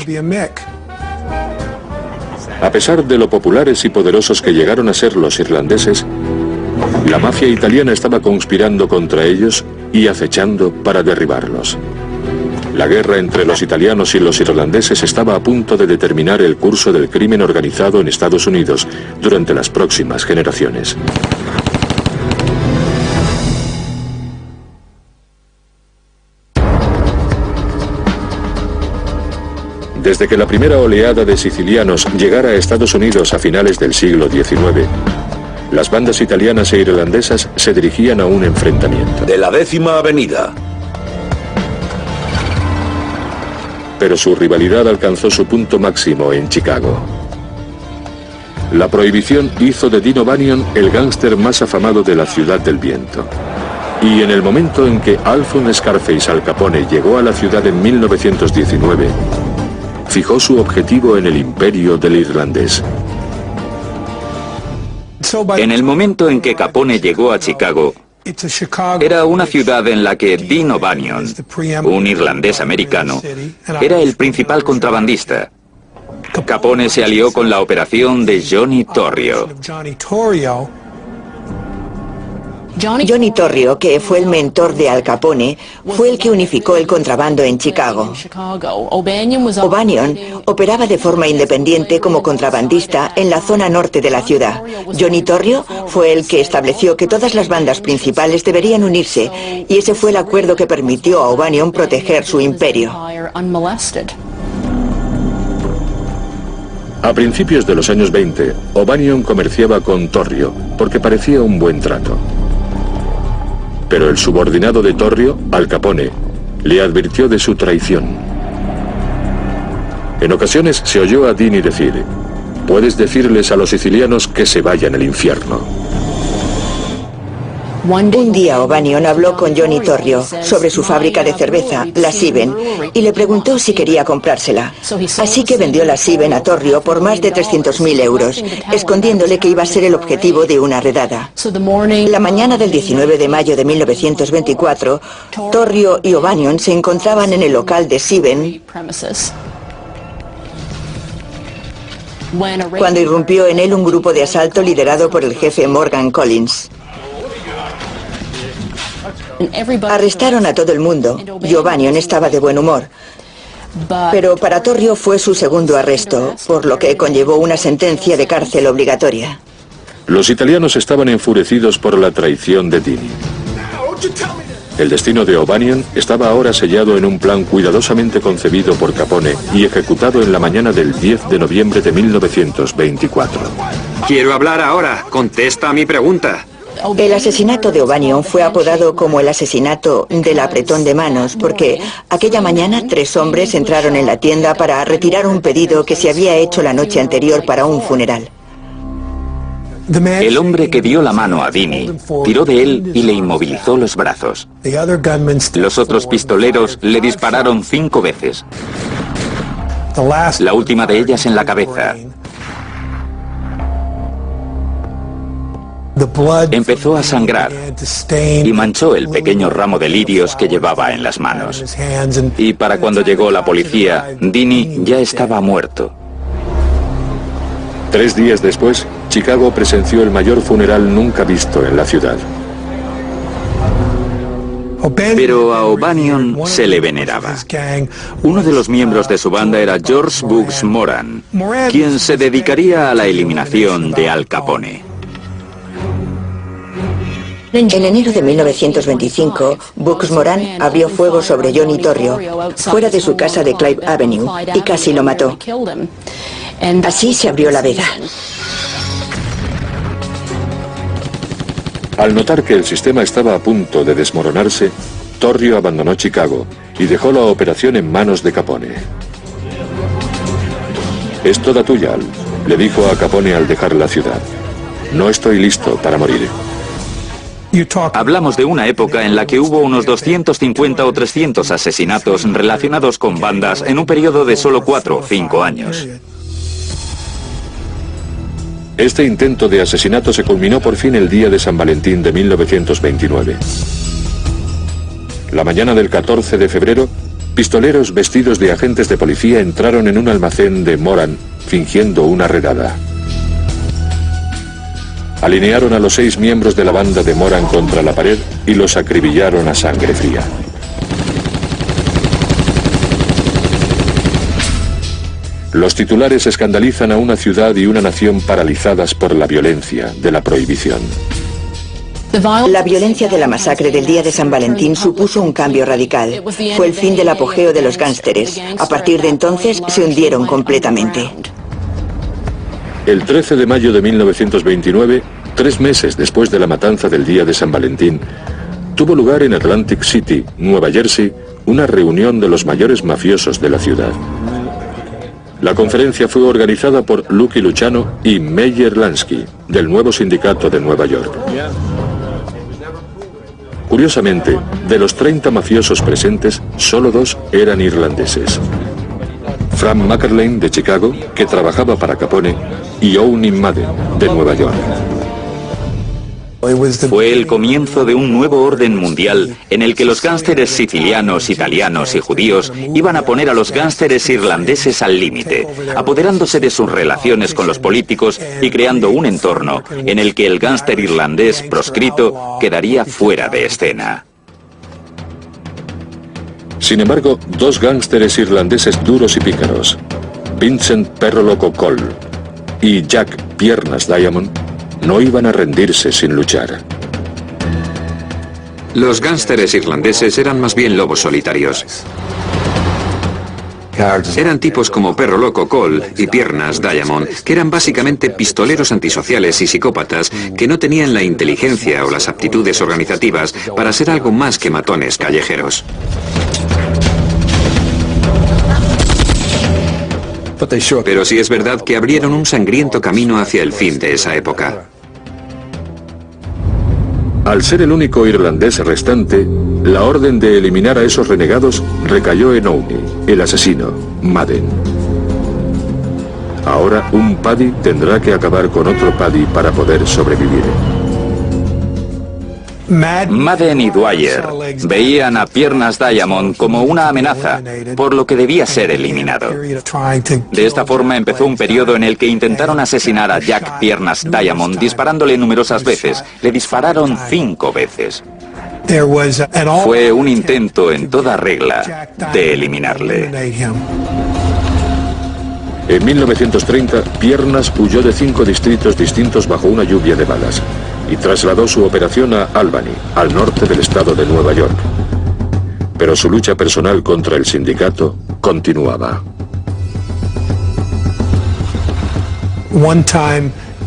A pesar de lo populares y poderosos que llegaron a ser los irlandeses, la mafia italiana estaba conspirando contra ellos y acechando para derribarlos. La guerra entre los italianos y los irlandeses estaba a punto de determinar el curso del crimen organizado en Estados Unidos durante las próximas generaciones. Desde que la primera oleada de sicilianos llegara a Estados Unidos a finales del siglo XIX, las bandas italianas e irlandesas se dirigían a un enfrentamiento. De la 10ª Avenida. Pero su rivalidad alcanzó su punto máximo en Chicago. La prohibición hizo de Dean O'Banion el gángster más afamado de la Ciudad del Viento. Y en el momento en que Alphonse Scarface Al Capone llegó a la ciudad en 1919, fijó su objetivo en el imperio del irlandés. En el momento en que Capone llegó a Chicago, era una ciudad en la que Dean O'Banion, un irlandés americano, era el principal contrabandista. Capone se alió con la operación de Johnny Torrio. Johnny Torrio, que fue el mentor de Al Capone, fue el que unificó el contrabando en Chicago. O'Banion operaba de forma independiente como contrabandista en la zona norte de la ciudad. Johnny Torrio fue el que estableció que todas las bandas principales deberían unirse, y ese fue el acuerdo que permitió a O'Banion proteger su imperio. A principios de los años 20, O'Banion comerciaba con Torrio porque parecía un buen trato. Pero el subordinado de Torrio, Al Capone, le advirtió de su traición. En ocasiones se oyó a Dini decir: «Puedes decirles a los sicilianos que se vayan al infierno». Un día O'Banion habló con Johnny Torrio sobre su fábrica de cerveza, la Siben, y le preguntó si quería comprársela. Así que vendió la Siben a Torrio por más de 300.000 euros, escondiéndole que iba a ser el objetivo de una redada. La mañana del 19 de mayo de 1924, Torrio y O'Banion se encontraban en el local de Siben cuando irrumpió en él un grupo de asalto liderado por el jefe Morgan Collins. Arrestaron a todo el mundo y O'Banion estaba de buen humor. Pero para Torrio fue su segundo arresto, por lo que conllevó una sentencia de cárcel obligatoria. Los italianos estaban enfurecidos por la traición de Dini. El destino de O'Banion estaba ahora sellado en un plan cuidadosamente concebido por Capone y ejecutado en la mañana del 10 de noviembre de 1924. Quiero hablar ahora. Contesta a mi pregunta. El asesinato de O'Banion fue apodado como el asesinato del apretón de manos porque aquella mañana 3 hombres entraron en la tienda para retirar un pedido que se había hecho la noche anterior para un funeral. El hombre que dio la mano a Dini tiró de él y le inmovilizó los brazos. Los otros pistoleros le dispararon 5 veces. La última de ellas en la cabeza. Empezó a sangrar y manchó el pequeño ramo de lirios que llevaba en las manos. Y para cuando llegó la policía, Dini ya estaba muerto. 3 días después, Chicago presenció el mayor funeral nunca visto en la ciudad. Pero a O'Banion se le veneraba. Uno de los miembros de su banda era George Bugs Moran, quien se dedicaría a la eliminación de Al Capone. En enero de 1925, Bugs Moran abrió fuego sobre Johnny Torrio, fuera de su casa de Clive Avenue, y casi lo mató. Así se abrió la veda. Al notar que el sistema estaba a punto de desmoronarse, Torrio abandonó Chicago y dejó la operación en manos de Capone. «Es toda tuya, Al», le dijo a Capone al dejar la ciudad. «No estoy listo para morir». Hablamos de una época en la que hubo unos 250 o 300 asesinatos relacionados con bandas en un periodo de solo 4 o 5 años. Este intento de asesinato se culminó por fin el día de San Valentín de 1929. La mañana del 14 de febrero, pistoleros vestidos de agentes de policía entraron en un almacén de Moran, fingiendo una redada. Alinearon a los 6 miembros de la banda de Moran contra la pared y los acribillaron a sangre fría. Los titulares escandalizan a una ciudad y una nación paralizadas por la violencia de la prohibición. La violencia de la masacre del día de San Valentín supuso un cambio radical. Fue el fin del apogeo de los gánsteres. A partir de entonces se hundieron completamente. El 13 de mayo de 1929, 3 meses después de la matanza del día de San Valentín, tuvo lugar en Atlantic City, Nueva Jersey, una reunión de los mayores mafiosos de la ciudad. La conferencia fue organizada por Lucky Luciano y Meyer Lansky, del nuevo sindicato de Nueva York. Curiosamente, de los 30 mafiosos presentes, solo 2 eran irlandeses. Frank McErlane, de Chicago, que trabajaba para Capone, y Owen Madden, de Nueva York. Fue el comienzo de un nuevo orden mundial en el que los gánsteres sicilianos, italianos y judíos iban a poner a los gánsteres irlandeses al límite, apoderándose de sus relaciones con los políticos y creando un entorno en el que el gánster irlandés proscrito quedaría fuera de escena. Sin embargo, 2 gánsteres irlandeses duros y pícaros, Vincent Perro Loco Cole y Jack Piernas Diamond, no iban a rendirse sin luchar. Los gánsteres irlandeses eran más bien lobos solitarios. Eran tipos como Perro Loco Cole y Piernas Diamond, que eran básicamente pistoleros antisociales y psicópatas que no tenían la inteligencia o las aptitudes organizativas para ser algo más que matones callejeros. Pero sí es verdad que abrieron un sangriento camino hacia el fin de esa época. Al ser el único irlandés restante, la orden de eliminar a esos renegados recayó en Owney, el asesino, Madden. Ahora un Paddy tendrá que acabar con otro Paddy para poder sobrevivir. Madden y Dwyer veían a Piernas Diamond como una amenaza, por lo que debía ser eliminado. De esta forma empezó un periodo en el que intentaron asesinar a Jack Piernas Diamond disparándole numerosas veces. Le dispararon 5 veces. Fue un intento en toda regla de eliminarle. En 1930, Piernas huyó de 5 distritos distintos bajo una lluvia de balas y trasladó su operación a Albany, al norte del estado de Nueva York. Pero su lucha personal contra el sindicato continuaba.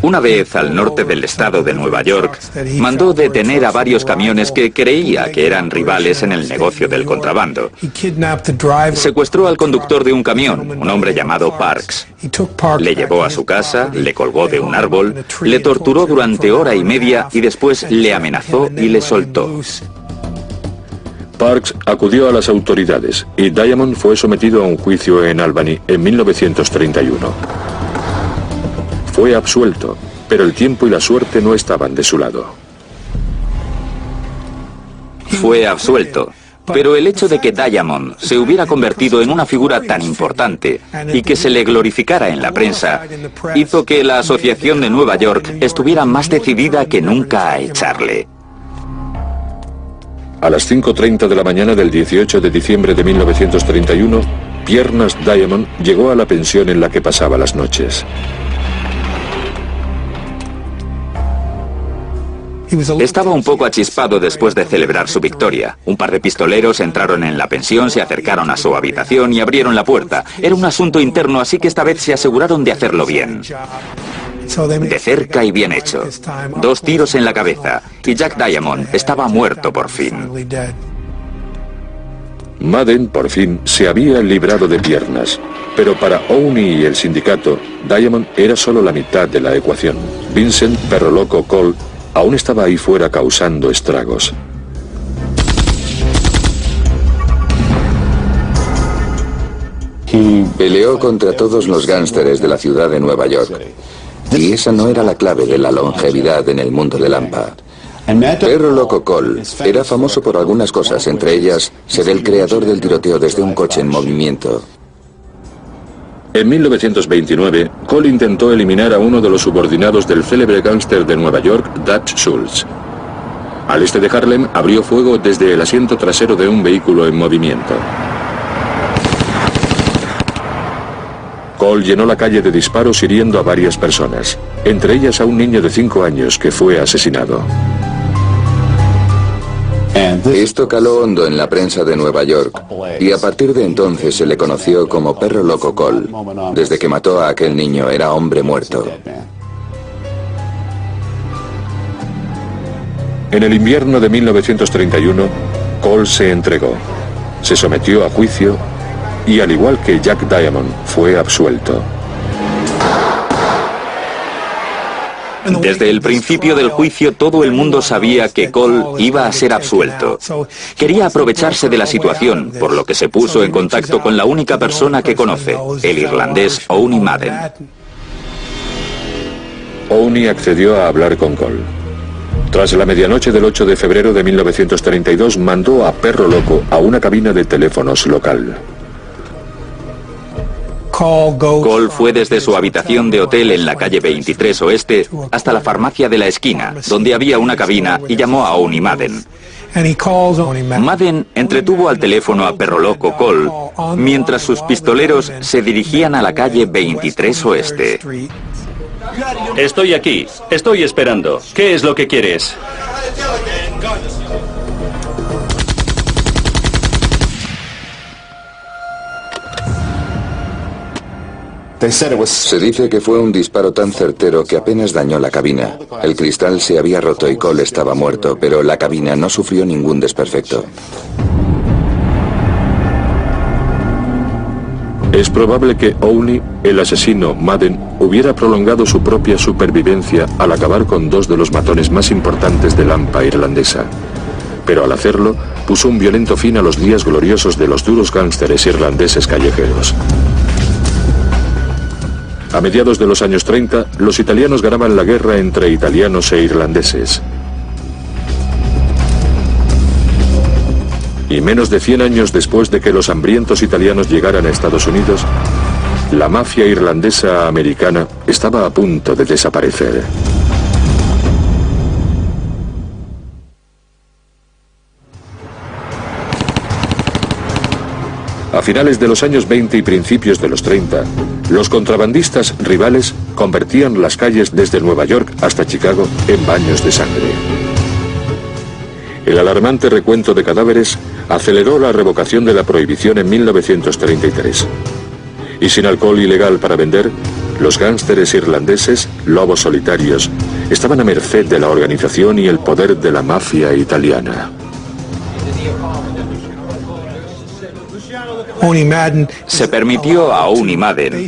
Una vez al norte del estado de Nueva York, mandó detener a varios camiones que creía que eran rivales en el negocio del contrabando. Secuestró al conductor de un camión, un hombre llamado Parks. Le llevó a su casa, le colgó de un árbol, le torturó durante 1 hora y media y después le amenazó y le soltó. Parks acudió a las autoridades y Diamond fue sometido a un juicio en Albany en 1931. Fue absuelto, pero el tiempo y la suerte no estaban de su lado. Fue absuelto, pero el hecho de que Diamond se hubiera convertido en una figura tan importante y que se le glorificara en la prensa hizo que la Asociación de Nueva York estuviera más decidida que nunca a echarle. A las 5:30 de la mañana del 18 de diciembre de 1931, Piernas Diamond llegó a la pensión en la que pasaba las noches. Estaba un poco achispado después de celebrar su victoria. Un par de pistoleros entraron en la pensión, se acercaron a su habitación y abrieron la puerta. Era un asunto interno, así que esta vez se aseguraron de hacerlo bien. De cerca y bien hecho. 2 tiros en la cabeza y Jack Diamond estaba muerto por fin. Madden, por fin, se había librado de Piernas, pero para Owney y el sindicato, Diamond era solo la mitad de la ecuación. Vincent Perro Loco Cole aún estaba ahí fuera causando estragos. Peleó contra todos los gánsteres de la ciudad de Nueva York. Y esa no era la clave de la longevidad en el mundo de Lampa. Perro Loco Cole era famoso por algunas cosas, entre ellas ser el creador del tiroteo desde un coche en movimiento. En 1929, Cole intentó eliminar a uno de los subordinados del célebre gángster de Nueva York, Dutch Schultz. Al este de Harlem, abrió fuego desde el asiento trasero de un vehículo en movimiento. Cole llenó la calle de disparos hiriendo a varias personas, entre ellas a un niño de 5 años que fue asesinado. Esto caló hondo en la prensa de Nueva York y a partir de entonces se le conoció como Perro Loco Cole. Desde que mató a aquel niño era hombre muerto. En el invierno de 1931, Cole se entregó, se sometió a juicio y, al igual que Jack Diamond, fue absuelto. Desde el principio del juicio todo el mundo sabía que Cole iba a ser absuelto. Quería aprovecharse de la situación, por lo que se puso en contacto con la única persona que conoce, el irlandés Owney Madden. Owney accedió a hablar con Cole. Tras la medianoche del 8 de febrero de 1932 mandó a Perro Loco a una cabina de teléfonos local. Cole fue desde su habitación de hotel en la calle 23 Oeste hasta la farmacia de la esquina, donde había una cabina, y llamó a Owney Madden. Madden entretuvo al teléfono a Perro Loco Cole mientras sus pistoleros se dirigían a la calle 23 Oeste. Estoy aquí, estoy esperando. ¿Qué es lo que quieres? Se dice que fue un disparo tan certero que apenas dañó la cabina. El cristal se había roto y Cole estaba muerto, pero la cabina no sufrió ningún desperfecto. Es probable que Owney, el asesino Madden, hubiera prolongado su propia supervivencia al acabar con 2 de los matones más importantes de Lampa irlandesa. Pero al hacerlo, puso un violento fin a los días gloriosos de los duros gánsteres irlandeses callejeros. A mediados de los años 30, los italianos ganaban la guerra entre italianos e irlandeses. Y menos de 100 años después de que los hambrientos italianos llegaran a Estados Unidos, la mafia irlandesa americana estaba a punto de desaparecer. A finales de los años 20 y principios de los 30, los contrabandistas rivales convertían las calles desde Nueva York hasta Chicago en baños de sangre. El alarmante recuento de cadáveres aceleró la revocación de la prohibición en 1933. Y sin alcohol ilegal para vender, los gánsteres irlandeses, lobos solitarios, estaban a merced de la organización y el poder de la mafia italiana. Se permitió a Owney Madden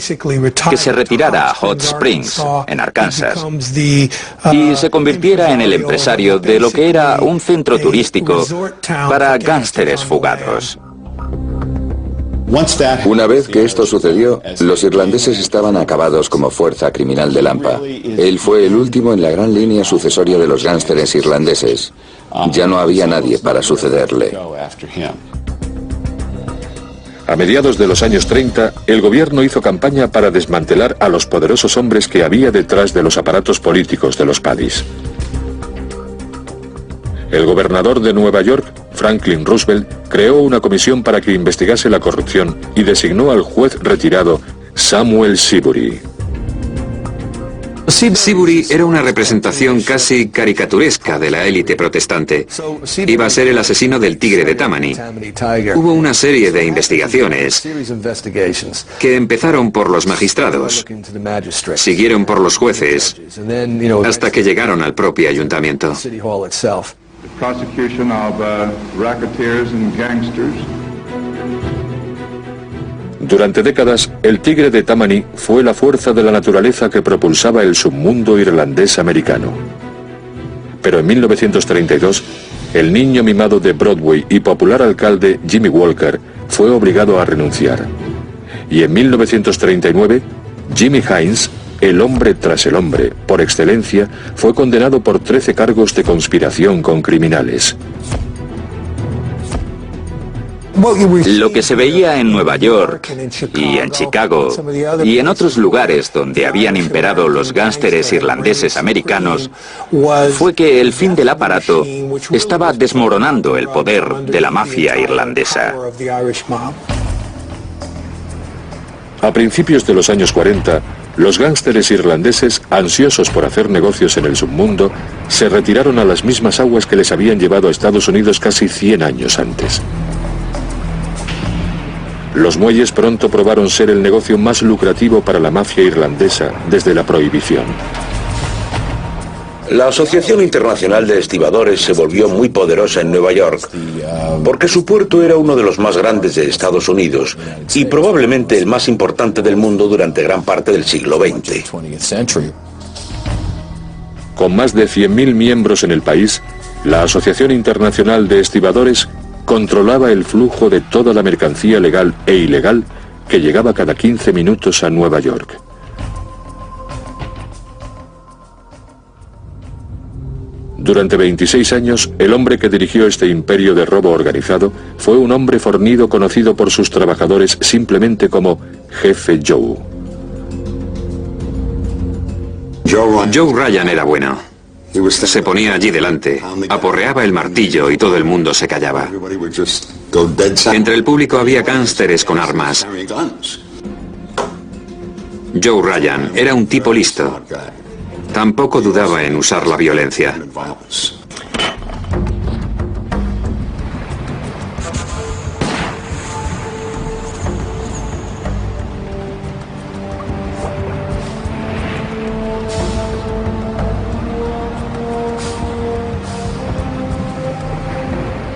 que se retirara a Hot Springs, en Arkansas, y se convirtiera en el empresario de lo que era un centro turístico para gánsteres fugados. Una vez que esto sucedió, los irlandeses estaban acabados como fuerza criminal de Lampa. Él fue el último en la gran línea sucesoria de los gánsteres irlandeses. Ya no había nadie para sucederle. A mediados de los años 30, el gobierno hizo campaña para desmantelar a los poderosos hombres que había detrás de los aparatos políticos de los Paddies. El gobernador de Nueva York, Franklin Roosevelt, creó una comisión para que investigase la corrupción y designó al juez retirado Samuel Seabury. Seabury era una representación casi caricaturesca de la élite protestante. Iba a ser el asesino del tigre de Tammany. Hubo una serie de investigaciones que empezaron por los magistrados, siguieron por los jueces, hasta que llegaron al propio ayuntamiento. Durante décadas, el tigre de Tammany fue la fuerza de la naturaleza que propulsaba el submundo irlandés americano. Pero en 1932, el niño mimado de Broadway y popular alcalde Jimmy Walker fue obligado a renunciar. Y en 1939, Jimmy Hines, el hombre tras el hombre, por excelencia, fue condenado por 13 cargos de conspiración con criminales. Lo que se veía en Nueva York y en Chicago y en otros lugares donde habían imperado los gánsteres irlandeses americanos fue que el fin del aparato estaba desmoronando el poder de la mafia irlandesa. A principios de los años 40, los gánsteres irlandeses, ansiosos por hacer negocios en el submundo, se retiraron a las mismas aguas que les habían llevado a Estados Unidos casi 100 años antes. Los muelles pronto probaron ser el negocio más lucrativo para la mafia irlandesa desde la prohibición. La Asociación Internacional de Estibadores se volvió muy poderosa en Nueva York, porque su puerto era uno de los más grandes de Estados Unidos y probablemente el más importante del mundo durante gran parte del siglo XX. Con más de 100.000 miembros en el país, la Asociación Internacional de Estibadores controlaba el flujo de toda la mercancía legal e ilegal que llegaba cada 15 minutos a Nueva York. Durante 26 años, el hombre que dirigió este imperio de robo organizado fue un hombre fornido conocido por sus trabajadores simplemente como Jefe Joe. Joe Ryan era bueno. Se ponía allí delante, aporreaba el martillo y todo el mundo se callaba. Entre el público había gánsteres con armas. Joe Ryan era un tipo listo. Tampoco dudaba en usar la violencia.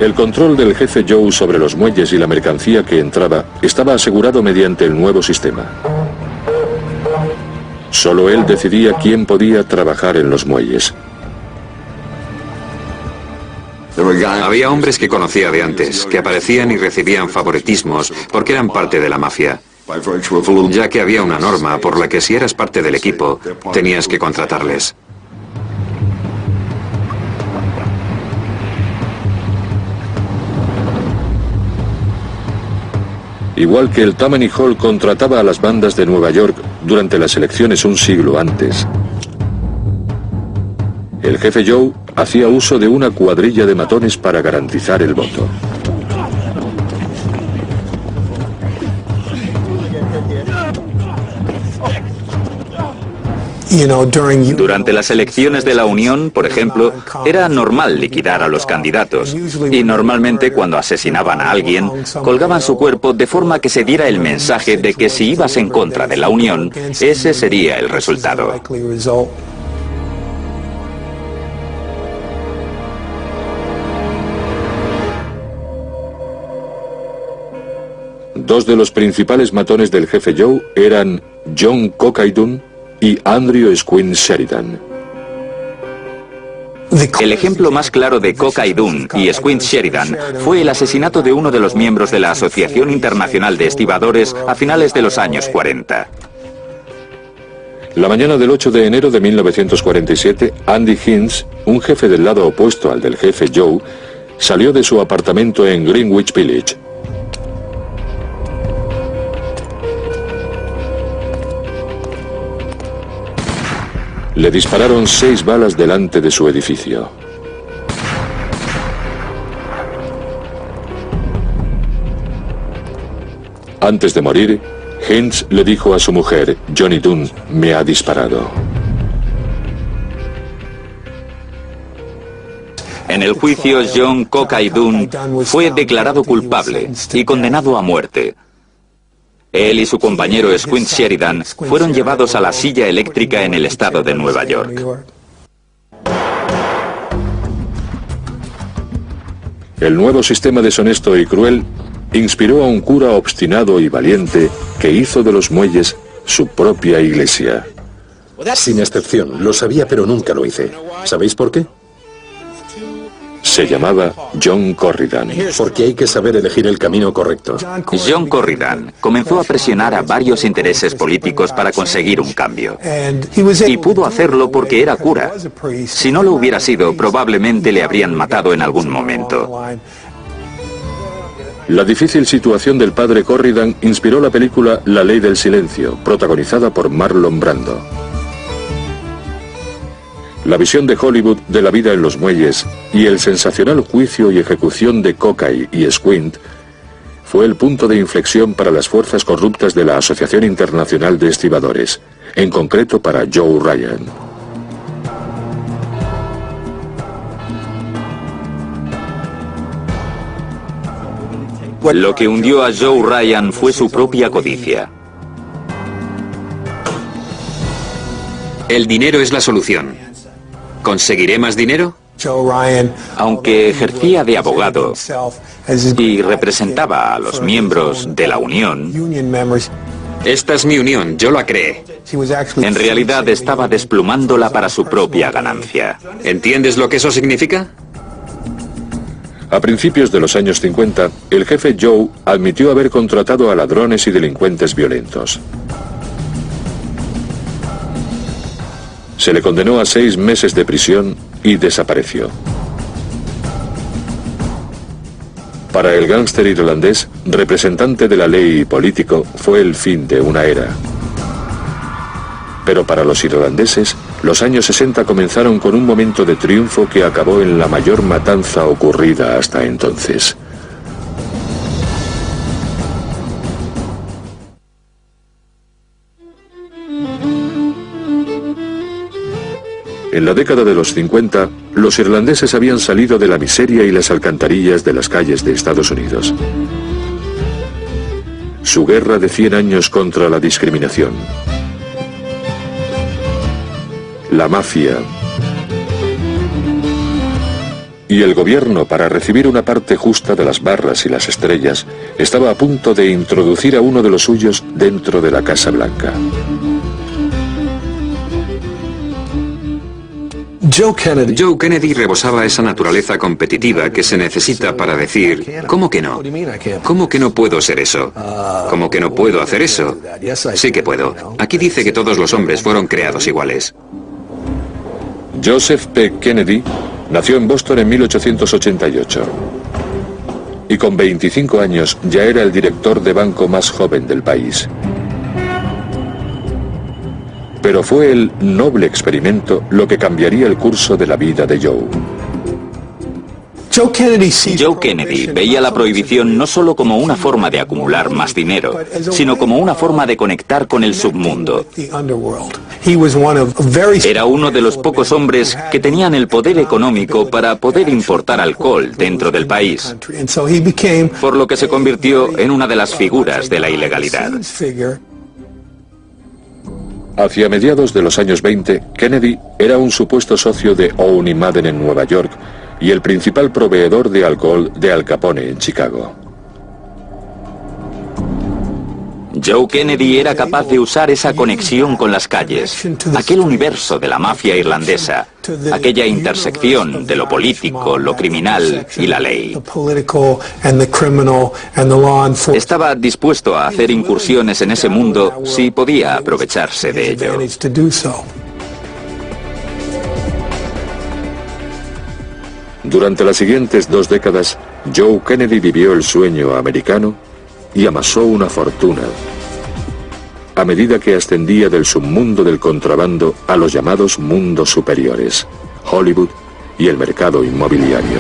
El control del jefe Joe sobre los muelles y la mercancía que entraba estaba asegurado mediante el nuevo sistema. Solo él decidía quién podía trabajar en los muelles. Había hombres que conocía de antes, que aparecían y recibían favoritismos porque eran parte de la mafia, ya que había una norma por la que si eras parte del equipo, tenías que contratarles. Igual que el Tammany Hall contrataba a las bandas de Nueva York durante las elecciones un siglo antes, el jefe Joe hacía uso de una cuadrilla de matones para garantizar el voto. Durante las elecciones de la Unión, por ejemplo, era normal liquidar a los candidatos y normalmente cuando asesinaban a alguien, colgaban su cuerpo de forma que se diera el mensaje de que si ibas en contra de la Unión, ese sería el resultado. Dos de los principales matones del jefe Joe eran John Cockaydoun y Andrew Squint Sheridan. El ejemplo más claro de Cockaydoun y Squint Sheridan fue el asesinato de uno de los miembros de la Asociación Internacional de Estibadores a finales de los años 40. La mañana del 8 de enero de 1947, Andy Hines, un jefe del lado opuesto al del jefe Joe, salió de su apartamento en Greenwich Village. Le dispararon 6 balas delante de su edificio. Antes de morir, Hines le dijo a su mujer, Johnny Dunn, me ha disparado. En el juicio, John Cockaydoun fue declarado culpable y condenado a muerte. Él y su compañero Squint Sheridan fueron llevados a la silla eléctrica en el estado de Nueva York. El nuevo sistema deshonesto y cruel inspiró a un cura obstinado y valiente que hizo de los muelles su propia iglesia. Sin excepción, lo sabía pero nunca lo hice. ¿Sabéis por qué? Se llamaba John Corridan. Porque hay que saber elegir el camino correcto. John Corridan comenzó a presionar a varios intereses políticos para conseguir un cambio. Y pudo hacerlo porque era cura. Si no lo hubiera sido, probablemente le habrían matado en algún momento. La difícil situación del padre Corridan inspiró la película La Ley del Silencio, protagonizada por Marlon Brando. La visión de Hollywood de la vida en los muelles y el sensacional juicio y ejecución de Cockay y Squint fue el punto de inflexión para las fuerzas corruptas de la Asociación Internacional de Estibadores, en concreto para Joe Ryan. Lo que hundió a Joe Ryan fue su propia codicia. El dinero es la solución. ¿Conseguiré más dinero? Aunque ejercía de abogado y representaba a los miembros de la Unión, Esta es mi unión, yo la creé. en realidad estaba desplumándola para su propia ganancia. ¿Entiendes lo que eso significa? A principios de los años 50, el jefe Joe admitió haber contratado a ladrones y delincuentes violentos. Se le condenó a 6 meses de prisión y desapareció. Para el gángster irlandés, representante de la ley y político, fue el fin de una era. Pero para los irlandeses, los años 60 comenzaron con un momento de triunfo que acabó en la mayor matanza ocurrida hasta entonces. En la década de los 50, los irlandeses habían salido de la miseria y las alcantarillas de las calles de Estados Unidos. Su guerra de 100 años contra la discriminación, la mafia y el gobierno, para recibir una parte justa de las barras y las estrellas, estaba a punto de introducir a uno de los suyos dentro de la Casa Blanca. Joe Kennedy rebosaba esa naturaleza competitiva que se necesita para decir, ¿cómo que no? ¿Cómo que no puedo ser eso? ¿Cómo que no puedo hacer eso? Sí que puedo. Aquí dice que todos los hombres fueron creados iguales. Joseph P. Kennedy nació en Boston en 1888 y con 25 años ya era el director de banco más joven del país. Pero fue el noble experimento lo que cambiaría el curso de la vida de Joe. Joe Kennedy veía la prohibición no solo como una forma de acumular más dinero, sino como una forma de conectar con el submundo. Era uno de los pocos hombres que tenían el poder económico para poder importar alcohol dentro del país, por lo que se convirtió en una de las figuras de la ilegalidad. Hacia mediados de los años 20, Kennedy era un supuesto socio de Owen y Madden en Nueva York y el principal proveedor de alcohol de Al Capone en Chicago. Joe Kennedy era capaz de usar esa conexión con las calles, aquel universo de la mafia irlandesa, aquella intersección de lo político, lo criminal y la ley. Estaba dispuesto a hacer incursiones en ese mundo si podía aprovecharse de ello. Durante las siguientes 2 décadas, Joe Kennedy vivió el sueño americano y amasó una fortuna, a medida que ascendía del submundo del contrabando a los llamados mundos superiores, Hollywood y el mercado inmobiliario.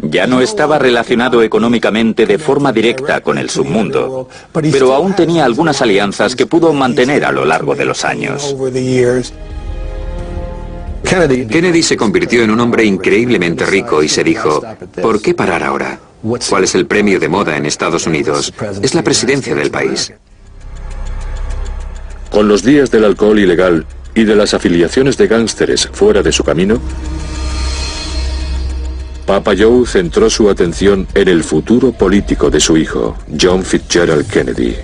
Ya no estaba relacionado económicamente de forma directa con el submundo, pero aún tenía algunas alianzas que pudo mantener a lo largo de los años. Kennedy se convirtió en un hombre increíblemente rico y se dijo, ¿por qué parar ahora? ¿Cuál es el premio de moda en Estados Unidos? Es la presidencia del país. Con los días del alcohol ilegal y de las afiliaciones de gángsteres fuera de su camino, Papa Joe centró su atención en el futuro político de su hijo, John Fitzgerald Kennedy.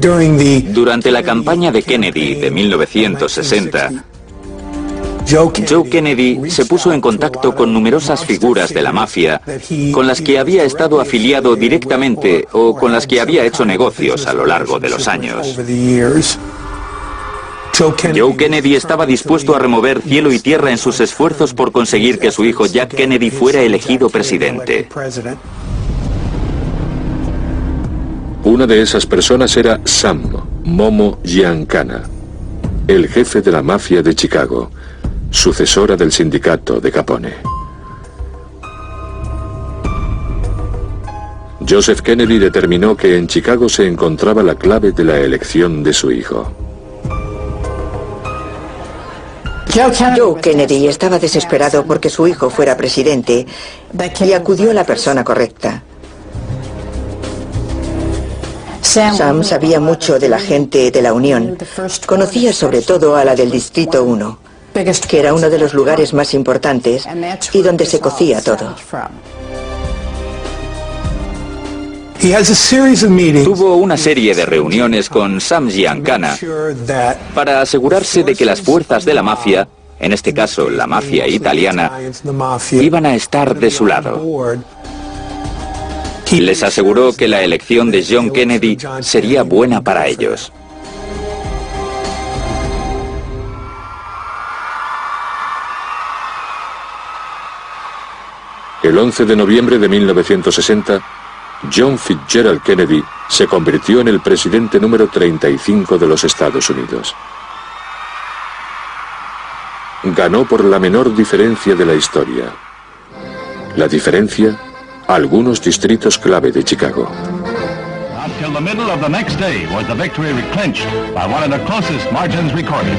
Durante la campaña de Kennedy de 1960, Joe Kennedy se puso en contacto con numerosas figuras de la mafia con las que había estado afiliado directamente o con las que había hecho negocios a lo largo de los años. Joe Kennedy estaba dispuesto a remover cielo y tierra en sus esfuerzos por conseguir que su hijo Jack Kennedy fuera elegido presidente. Una de esas personas era Sam Momo Giancana, el jefe de la mafia de Chicago, sucesora del sindicato de Capone. Joseph Kennedy determinó que en Chicago se encontraba la clave de la elección de su hijo. Joe Kennedy estaba desesperado porque su hijo fuera presidente y acudió a la persona correcta. Sam sabía mucho de la gente de la Unión. Conocía sobre todo a la del Distrito 1, que era uno de los lugares más importantes y donde se cocía todo. Tuvo una serie de reuniones con Sam Giancana para asegurarse de que las fuerzas de la mafia, en este caso la mafia italiana, iban a estar de su lado. Les aseguró que la elección de John Kennedy sería buena para ellos. El 11 de noviembre de 1960, John Fitzgerald Kennedy se convirtió en el presidente número 35 de los Estados Unidos. Ganó por la menor diferencia de la historia. La diferencia, algunos distritos clave de Chicago. Until the middle of the next day was the victory clinched by one of the closest margins recorded.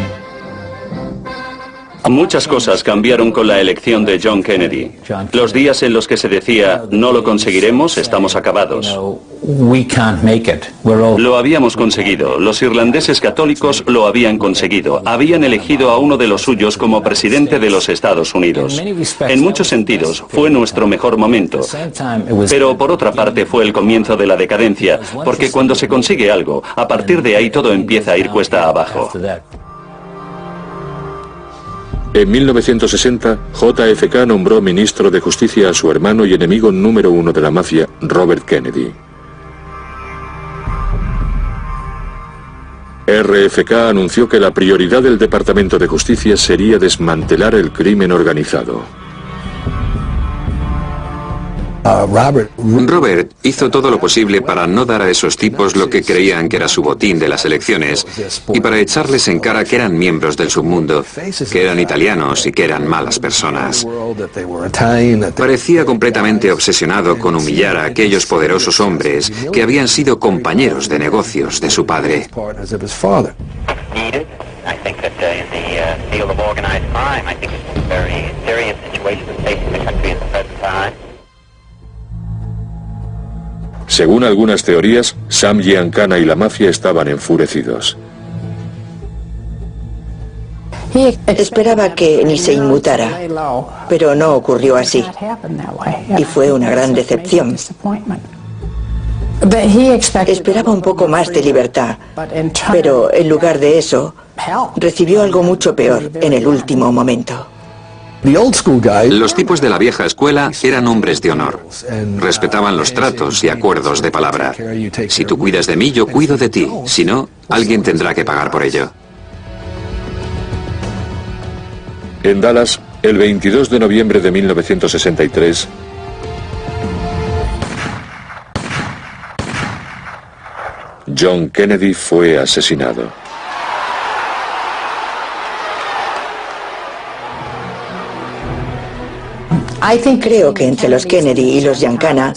Muchas cosas cambiaron con la elección de John Kennedy. Los días en los que se decía, no lo conseguiremos, estamos acabados. Lo habíamos conseguido. Los irlandeses católicos lo habían conseguido. Habían elegido a uno de los suyos como presidente de los Estados Unidos. En muchos sentidos, fue nuestro mejor momento. Pero por otra parte fue el comienzo de la decadencia, porque cuando se consigue algo, a partir de ahí todo empieza a ir cuesta abajo. En 1960, JFK nombró ministro de Justicia a su hermano y enemigo número 1 de la mafia, Robert Kennedy. RFK anunció que la prioridad del Departamento de Justicia sería desmantelar el crimen organizado. Robert hizo todo lo posible para no dar a esos tipos lo que creían que era su botín de las elecciones y para echarles en cara que eran miembros del submundo, que eran italianos y que eran malas personas. Parecía completamente obsesionado con humillar a aquellos poderosos hombres que habían sido compañeros de negocios de su padre. Según algunas teorías, Sam Giancana y la mafia estaban enfurecidos. Esperaba que ni se inmutara, pero no ocurrió así. Y fue una gran decepción. Esperaba un poco más de libertad, pero en lugar de eso, recibió algo mucho peor en el último momento. Los tipos de la vieja escuela eran hombres de honor. Respetaban los tratos y acuerdos de palabra. Si tú cuidas de mí, yo cuido de ti. Si no, alguien tendrá que pagar por ello. En Dallas, el 22 de noviembre de 1963, John Kennedy fue asesinado. Creo que entre los Kennedy y los Giancana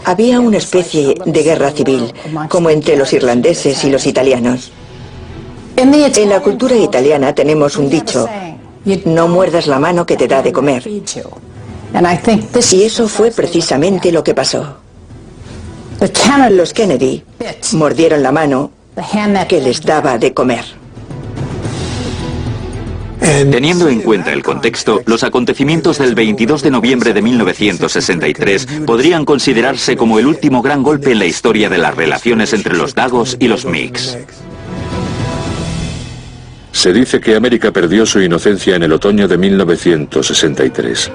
había una especie de guerra civil, como entre los irlandeses y los italianos. En la cultura italiana tenemos un dicho: no muerdas la mano que te da de comer. Y eso fue precisamente lo que pasó. Los Kennedy mordieron la mano que les daba de comer. Teniendo en cuenta el contexto, los acontecimientos del 22 de noviembre de 1963 podrían considerarse como el último gran golpe en la historia de las relaciones entre los Dagos y los MiGs. Se dice que América perdió su inocencia en el otoño de 1963.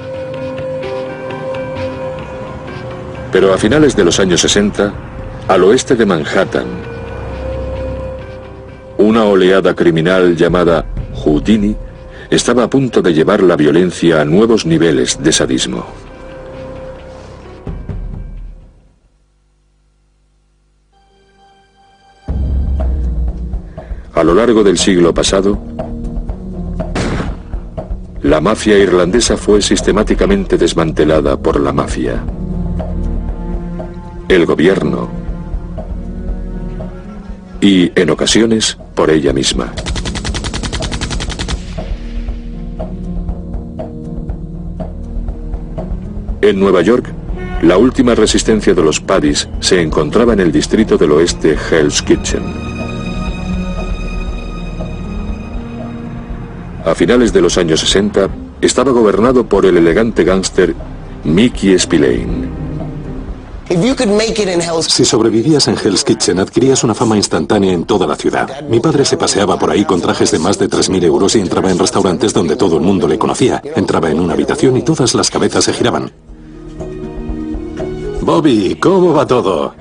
Pero a finales de los años 60, al oeste de Manhattan, una oleada criminal llamada Houdini estaba a punto de llevar la violencia a nuevos niveles de sadismo. A lo largo del siglo pasado, la mafia irlandesa fue sistemáticamente desmantelada por la mafia, el gobierno y, en ocasiones, por ella misma. En Nueva York, la última resistencia de los Paddies se encontraba en el distrito del oeste Hell's Kitchen. A finales de los años 60, estaba gobernado por el elegante gángster Mickey Spillane. Si sobrevivías en Hell's Kitchen, adquirías una fama instantánea en toda la ciudad. Mi padre se paseaba por ahí con trajes de más de 3.000 euros y entraba en restaurantes donde todo el mundo le conocía. Entraba en una habitación y todas las cabezas se giraban. Bobby, ¿cómo va todo?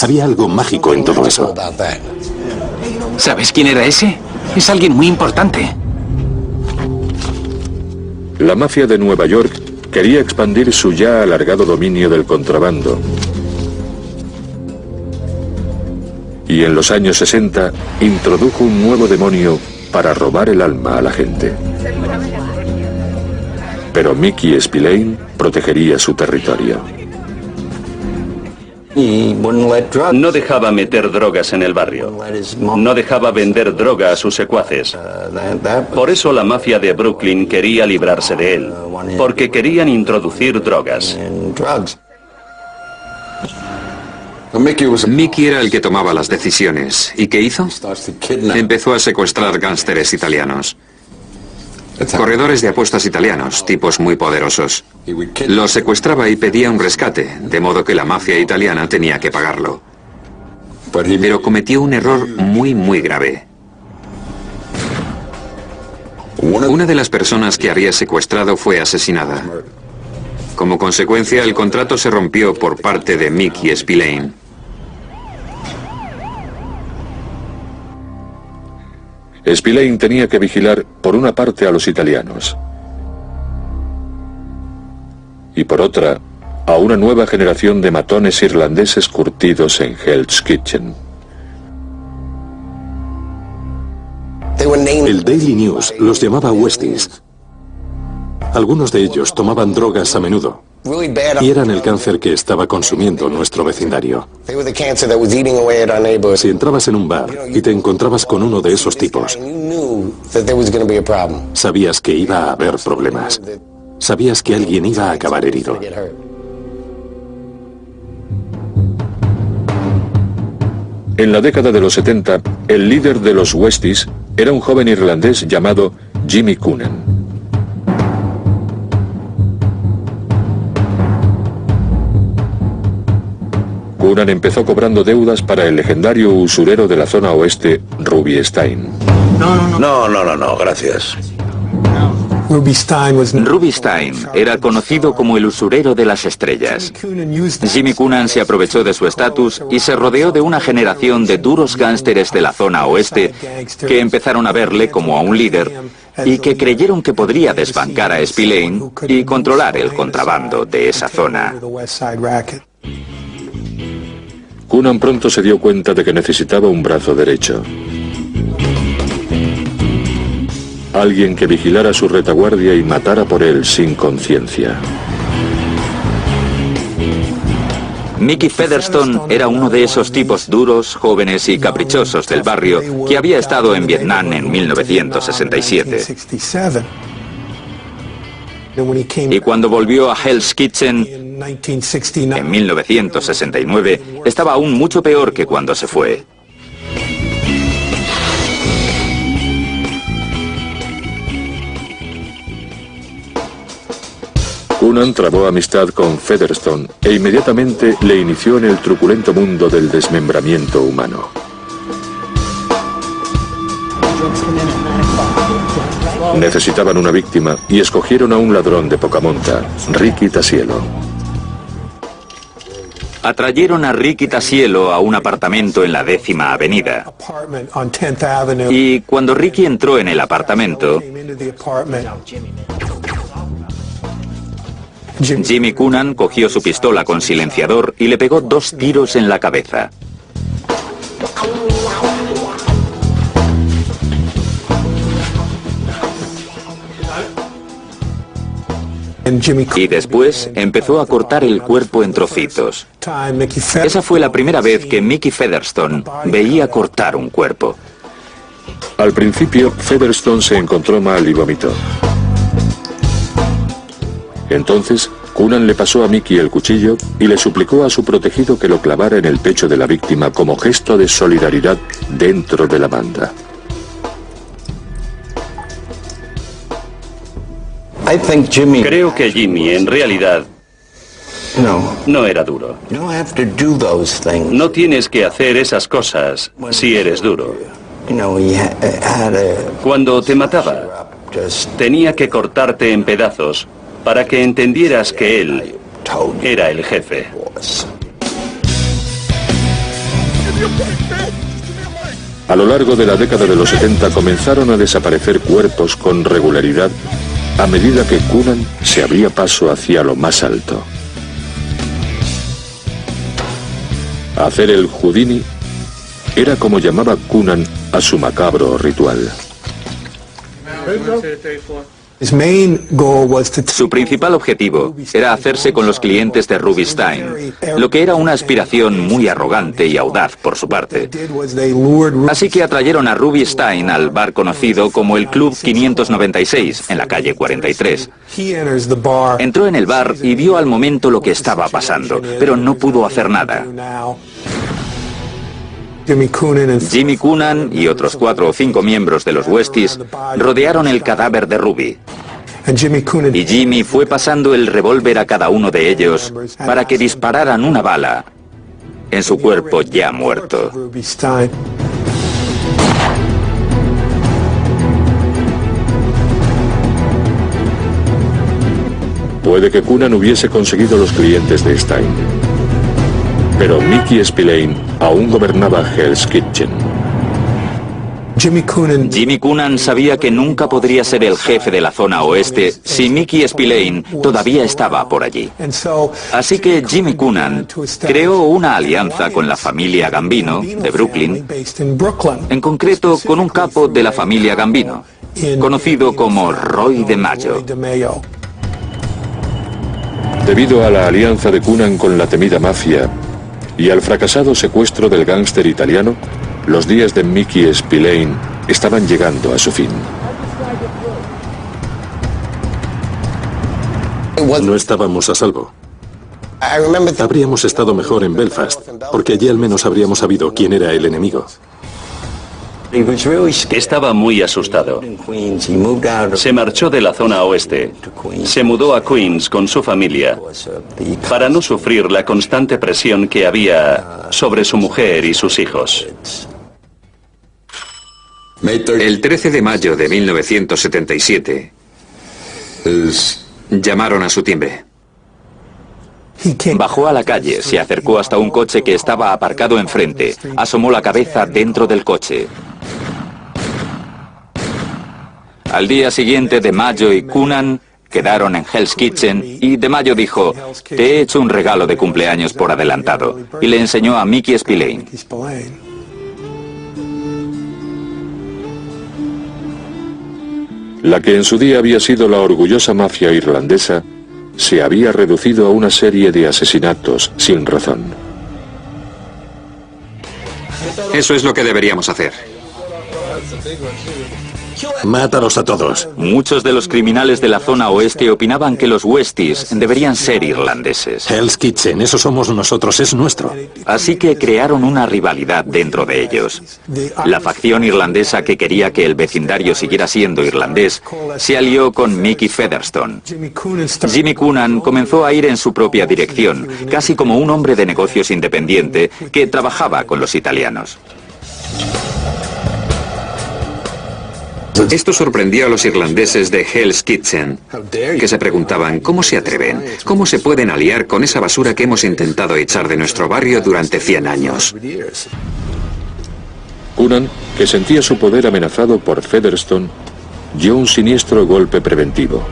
Había algo mágico en todo eso. ¿Sabes quién era ese? Es alguien muy importante. La mafia de Nueva York quería expandir su ya alargado dominio del contrabando. Y en los años 60 introdujo un nuevo demonio para robar el alma a la gente. Pero Mickey Spillane protegería su territorio. No dejaba meter drogas en el barrio. No dejaba vender droga a sus secuaces. Por eso la mafia de Brooklyn quería librarse de él, porque querían introducir drogas. Mickey era el que tomaba las decisiones. ¿Y qué hizo? Empezó a secuestrar gángsteres italianos. Corredores de apuestas italianos, tipos muy poderosos. Los secuestraba y pedía un rescate, de modo que la mafia italiana tenía que pagarlo. Pero cometió un error muy grave. Una de las personas que había secuestrado fue asesinada. Como consecuencia, el contrato se rompió por parte de Mickey Spillane. Spillane tenía que vigilar por una parte a los italianos y por otra a una nueva generación de matones irlandeses curtidos en Hell's Kitchen. El Daily News los llamaba Westies. Algunos de ellos tomaban drogas a menudo y eran el cáncer que estaba consumiendo nuestro vecindario. Si entrabas en un bar y te encontrabas con uno de esos tipos, sabías que iba a haber problemas. Sabías que alguien iba a acabar herido. En la década de los 70, el líder de los Westies era un joven irlandés llamado Jimmy Coonan. Coonan empezó cobrando deudas para el legendario usurero de la zona oeste, Ruby Stein. No, gracias. Ruby Stein era conocido como el usurero de las estrellas. Jimmy Coonan se aprovechó de su estatus y se rodeó de una generación de duros gánsteres de la zona oeste que empezaron a verle como a un líder y que creyeron que podría desbancar a Spillane y controlar el contrabando de esa zona. Coonan pronto se dio cuenta de que necesitaba un brazo derecho. Alguien que vigilara su retaguardia y matara por él sin conciencia. Mickey Featherstone era uno de esos tipos duros, jóvenes y caprichosos del barrio que había estado en Vietnam en 1967. Y cuando volvió a Hell's Kitchen en 1969, estaba aún mucho peor que cuando se fue. Coonan trabó amistad con Featherstone e inmediatamente le inició en el truculento mundo del desmembramiento humano. Necesitaban una víctima y escogieron a un ladrón de poca monta, Ricky Tasielo. Atrayeron a Ricky Tasielo a un apartamento en la 10ª Avenida. Y cuando Ricky entró en el apartamento, Jimmy Coonan cogió su pistola con silenciador y le pegó 2 tiros en la cabeza. Y después empezó a cortar el cuerpo en trocitos. Esa fue la primera vez que Mickey Featherstone veía cortar un cuerpo. Al principio, Featherstone se encontró mal y vomitó. Entonces, Coonan le pasó a Mickey el cuchillo y le suplicó a su protegido que lo clavara en el pecho de la víctima como gesto de solidaridad dentro de la banda. Creo que Jimmy en realidad no era duro. No tienes que hacer esas cosas si eres duro. Cuando te mataba, tenía que cortarte en pedazos para que entendieras que él era el jefe. A lo largo de la década de los 70 comenzaron a desaparecer cuerpos con regularidad a medida que Coonan se abría paso hacia lo más alto. Hacer el Houdini era como llamaba Coonan a su macabro ritual. Su principal objetivo era hacerse con los clientes de Rubinstein, lo que era una aspiración muy arrogante y audaz por su parte. Así que atrayeron a Rubinstein al bar conocido como el Club 596, en la calle 43. Entró en el bar y vio al momento lo que estaba pasando, pero no pudo hacer nada. Jimmy Coonan y otros 4 o 5 miembros de los Westies rodearon el cadáver de Ruby. Y Jimmy fue pasando el revólver a cada uno de ellos para que dispararan una bala en su cuerpo ya muerto. Puede que Coonan hubiese conseguido los clientes de Stein, pero Mickey Spillane aún gobernaba Hell's Kitchen. Jimmy Coonan sabía que nunca podría ser el jefe de la zona oeste si Mickey Spillane todavía estaba por allí. Así que Jimmy Coonan creó una alianza con la familia Gambino, de Brooklyn, en concreto con un capo de la familia Gambino, conocido como Roy DeMaggio. Debido a la alianza de Coonan con la temida mafia y al fracasado secuestro del gángster italiano, los días de Mickey Spillane estaban llegando a su fin. No estábamos a salvo. Habríamos estado mejor en Belfast, porque allí al menos habríamos sabido quién era el enemigo. Estaba muy asustado. Se marchó de la zona oeste. Se mudó a Queens con su familia para no sufrir la constante presión que había sobre su mujer y sus hijos. El 13 de mayo de 1977 llamaron a su timbre. Bajó a la calle, se acercó hasta un coche que estaba aparcado enfrente, asomó la cabeza dentro del coche. Al día siguiente, DeMaggio y Coonan quedaron en Hell's Kitchen y DeMaggio dijo: "Te he hecho un regalo de cumpleaños por adelantado", y le enseñó a Mickey Spillane. La que en su día había sido la orgullosa mafia irlandesa se había reducido a una serie de asesinatos sin razón. Eso es lo que deberíamos hacer. Mátalos a todos. Muchos de los criminales de la zona oeste opinaban que los Westies deberían ser irlandeses. Hell's Kitchen, eso somos nosotros, es nuestro. Así que crearon una rivalidad dentro de ellos. La facción irlandesa que quería que el vecindario siguiera siendo irlandés se alió con Mickey Featherstone. Jimmy Coonan comenzó a ir en su propia dirección, casi como un hombre de negocios independiente que trabajaba con los italianos. Esto sorprendió a los irlandeses de Hell's Kitchen, que se preguntaban ¿cómo se atreven? ¿Cómo se pueden aliar con esa basura que hemos intentado echar de nuestro barrio durante 100 años? Coonan, que sentía su poder amenazado por Featherstone, dio un siniestro golpe preventivo.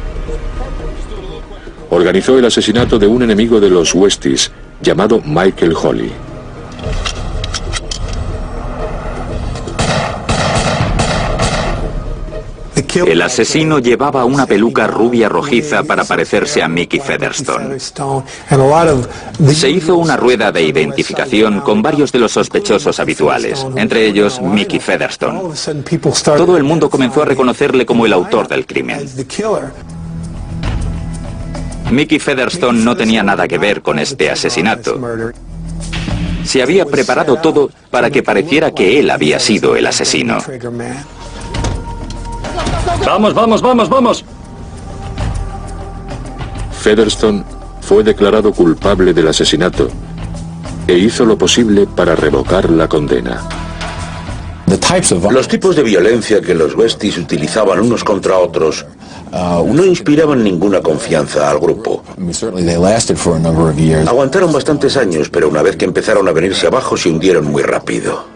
Organizó el asesinato de un enemigo de los Westies, llamado Michael Holly. El asesino llevaba una peluca rubia rojiza para parecerse a Mickey Featherstone. Se hizo una rueda de identificación con varios de los sospechosos habituales, entre ellos Mickey Featherstone. Todo el mundo comenzó a reconocerle como el autor del crimen. Mickey Featherstone no tenía nada que ver con este asesinato. Se había preparado todo para que pareciera que él había sido el asesino. ¡Vamos, vamos, vamos, vamos! Featherstone fue declarado culpable del asesinato e hizo lo posible para revocar la condena. Los tipos de violencia que los Westies utilizaban unos contra otros no inspiraban ninguna confianza al grupo. Aguantaron bastantes años, pero una vez que empezaron a venirse abajo se hundieron muy rápido.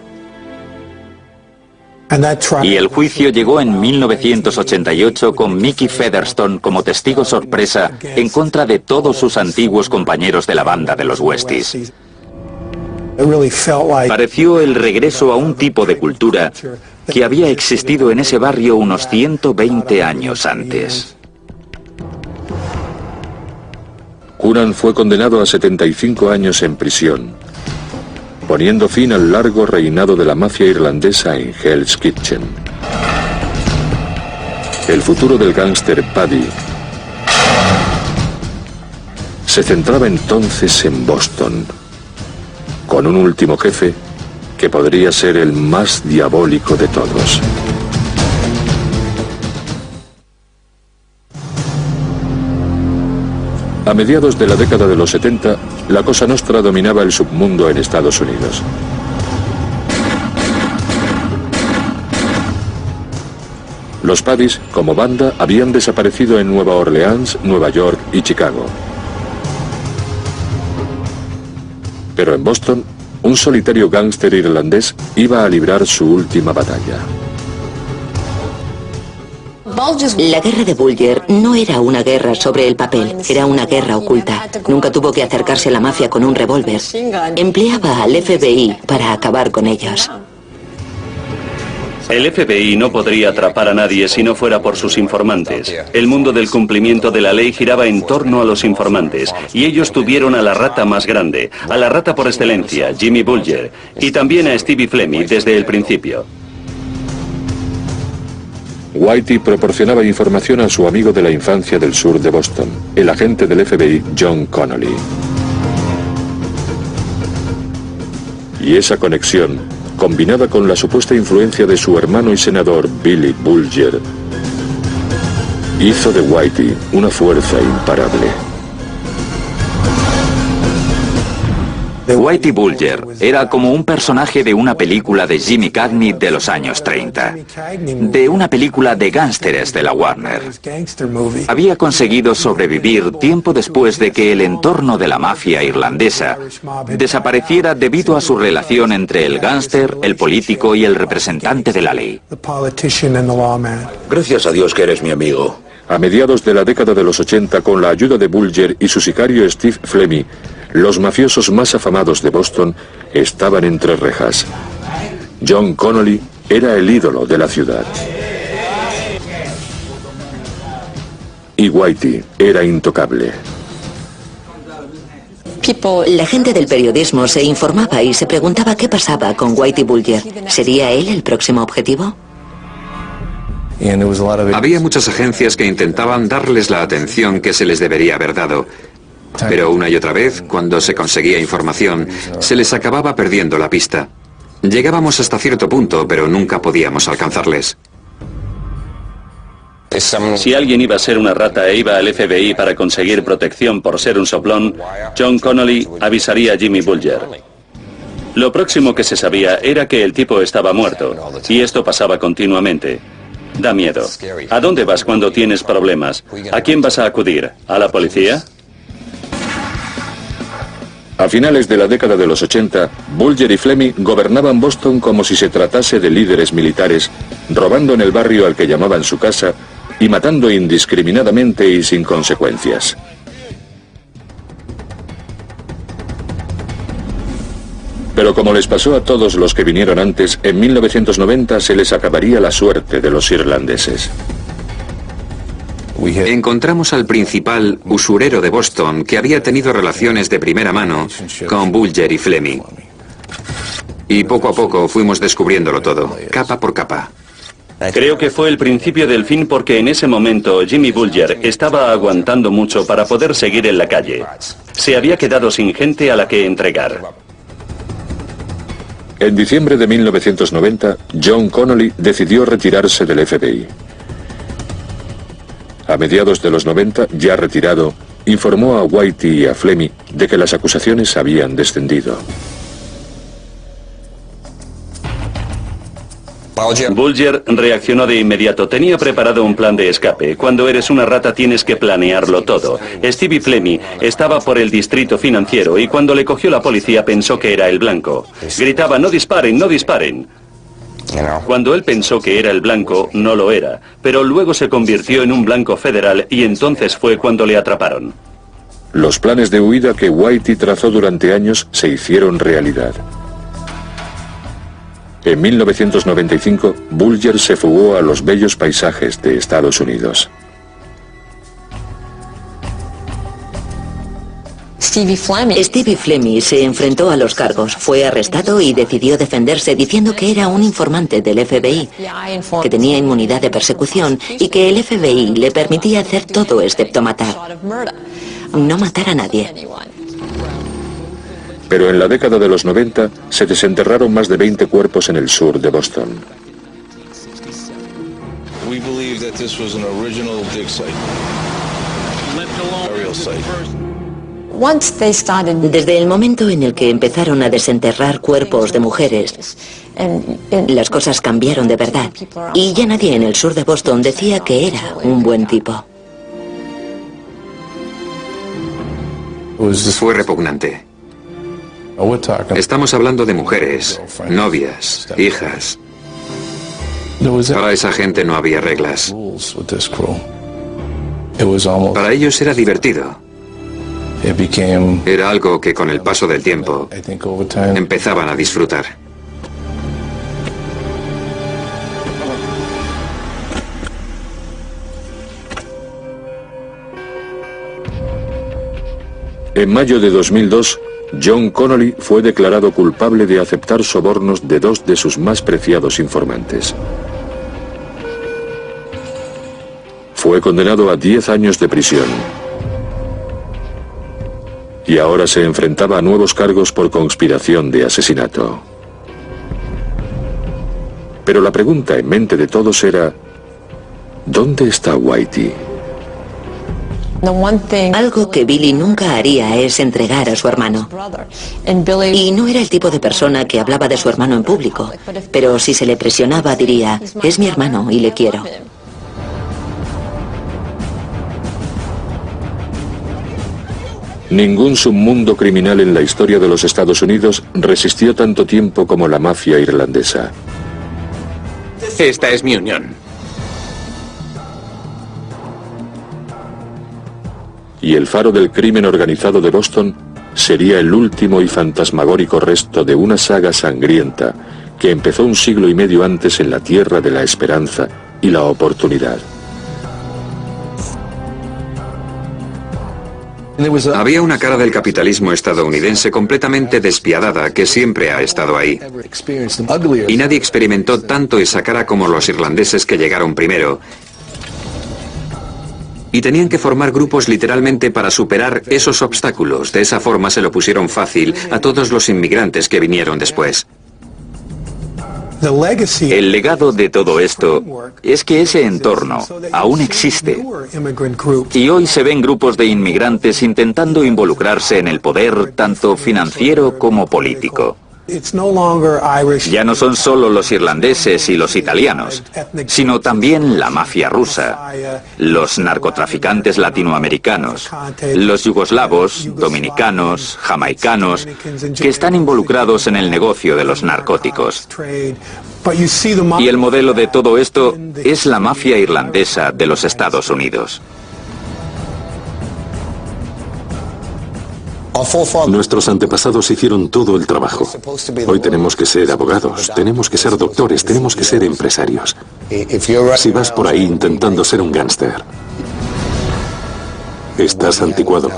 Y el juicio llegó en 1988 con Mickey Featherstone como testigo sorpresa en contra de todos sus antiguos compañeros de la banda de los Westies. Pareció el regreso a un tipo de cultura que había existido en ese barrio unos 120 años antes. Coonan fue condenado a 75 años en prisión, poniendo fin al largo reinado de la mafia irlandesa en Hell's Kitchen. El futuro del gángster Paddy se centraba entonces en Boston, con un último jefe que podría ser el más diabólico de todos. A mediados de la década de los 70, la Cosa Nostra dominaba el submundo en Estados Unidos. Los Paddys, como banda, habían desaparecido en Nueva Orleans, Nueva York y Chicago. Pero en Boston, un solitario gángster irlandés iba a librar su última batalla. La guerra de Bulger no era una guerra sobre el papel, era una guerra oculta. Nunca tuvo que acercarse a la mafia con un revólver. Empleaba al FBI para acabar con ellos. El FBI no podría atrapar a nadie si no fuera por sus informantes. El mundo del cumplimiento de la ley giraba en torno a los informantes, y ellos tuvieron a la rata más grande, a la rata por excelencia, Jimmy Bulger, y también a Stevie Flemmi desde el principio. Whitey proporcionaba información a su amigo de la infancia del sur de Boston, el agente del FBI John Connolly. Y esa conexión, combinada con la supuesta influencia de su hermano y senador Billy Bulger, hizo de Whitey una fuerza imparable. Whitey Bulger era como un personaje de una película de Jimmy Cagney de los años 30, de una película de gángsteres de la Warner. Había conseguido sobrevivir tiempo después de que el entorno de la mafia irlandesa desapareciera debido a su relación entre el gángster, el político y el representante de la ley. Gracias a Dios que eres mi amigo. A mediados de la década de los 80, con la ayuda de Bulger y su sicario Steve Flemmi, los mafiosos más afamados de Boston estaban entre rejas. John Connolly era el ídolo de la ciudad. Y Whitey era intocable. La gente del periodismo se informaba y se preguntaba qué pasaba con Whitey Bulger. ¿Sería él el próximo objetivo? Había muchas agencias que intentaban darles la atención que se les debería haber dado. Pero una y otra vez, cuando se conseguía información, se les acababa perdiendo la pista. Llegábamos hasta cierto punto, pero nunca podíamos alcanzarles. Si alguien iba a ser una rata e iba al FBI para conseguir protección por ser un soplón, John Connolly avisaría a Jimmy Bulger. Lo próximo que se sabía era que el tipo estaba muerto, y esto pasaba continuamente. Da miedo. ¿A dónde vas cuando tienes problemas? ¿A quién vas a acudir? ¿A la policía? A finales de la década de los 80, Bulger y Fleming gobernaban Boston como si se tratase de líderes militares, robando en el barrio al que llamaban su casa y matando indiscriminadamente y sin consecuencias. Pero como les pasó a todos los que vinieron antes, en 1990 se les acabaría la suerte de los irlandeses. Encontramos al principal usurero de Boston que había tenido relaciones de primera mano con Bulger y Fleming. Y poco a poco fuimos descubriéndolo todo, capa por capa. Creo que fue el principio del fin porque en ese momento Jimmy Bulger estaba aguantando mucho para poder seguir en la calle. Se había quedado sin gente a la que entregar. En diciembre de 1990, John Connolly decidió retirarse del FBI. A mediados de los 90, ya retirado, informó a Whitey y a Fleming de que las acusaciones habían descendido. Bulger reaccionó de inmediato. Tenía preparado un plan de escape. Cuando eres una rata tienes que planearlo todo. Stevie Fleming estaba por el distrito financiero y cuando le cogió la policía pensó que era el blanco. Gritaba, no disparen, no disparen. Cuando él pensó que era el blanco, no lo era, pero luego se convirtió en un blanco federal y entonces fue cuando le atraparon. Los planes de huida que Whitey trazó durante años se hicieron realidad. En 1995, Bulger se fugó a los bellos paisajes de Estados Unidos. Stevie Fleming se enfrentó a los cargos, fue arrestado y decidió defenderse diciendo que era un informante del FBI, que tenía inmunidad de persecución y que el FBI le permitía hacer todo excepto matar. No matar a nadie. Pero en la década de los 90 se desenterraron más de 20 cuerpos en el sur de Boston. Desde el momento en el que empezaron a desenterrar cuerpos de mujeres, las cosas cambiaron de verdad. Y ya nadie en el sur de Boston decía que era un buen tipo. Fue repugnante. Estamos hablando de mujeres, novias, hijas. Para esa gente no había reglas. Para ellos era divertido. Era algo que con el paso del tiempo empezaban a disfrutar. En mayo de 2002, John Connolly fue declarado culpable de aceptar sobornos de dos de sus más preciados informantes. Fue condenado a 10 años de prisión. Y ahora se enfrentaba a nuevos cargos por conspiración de asesinato. Pero la pregunta en mente de todos era, ¿dónde está Whitey? Algo que Billy nunca haría es entregar a su hermano. Y no era el tipo de persona que hablaba de su hermano en público, pero si se le presionaba diría, es mi hermano y le quiero. Ningún submundo criminal en la historia de los Estados Unidos resistió tanto tiempo como la mafia irlandesa. Esta es mi unión. Y el faro del crimen organizado de Boston sería el último y fantasmagórico resto de una saga sangrienta que empezó un siglo y medio antes en la tierra de la esperanza y la oportunidad. Había una cara del capitalismo estadounidense completamente despiadada que siempre ha estado ahí. Y nadie experimentó tanto esa cara como los irlandeses que llegaron primero. Y tenían que formar grupos literalmente para superar esos obstáculos. De esa forma se lo pusieron fácil a todos los inmigrantes que vinieron después. El legado de todo esto es que ese entorno aún existe. Y hoy se ven grupos de inmigrantes intentando involucrarse en el poder tanto financiero como político. Ya no son solo los irlandeses y los italianos, sino también la mafia rusa, los narcotraficantes latinoamericanos, los yugoslavos, dominicanos, jamaicanos, que están involucrados en el negocio de los narcóticos. Y el modelo de todo esto es la mafia irlandesa de los Estados Unidos. Nuestros antepasados hicieron todo el trabajo. Hoy tenemos que ser abogados, tenemos que ser doctores, tenemos que ser empresarios. Si vas por ahí intentando ser un gángster, estás anticuado.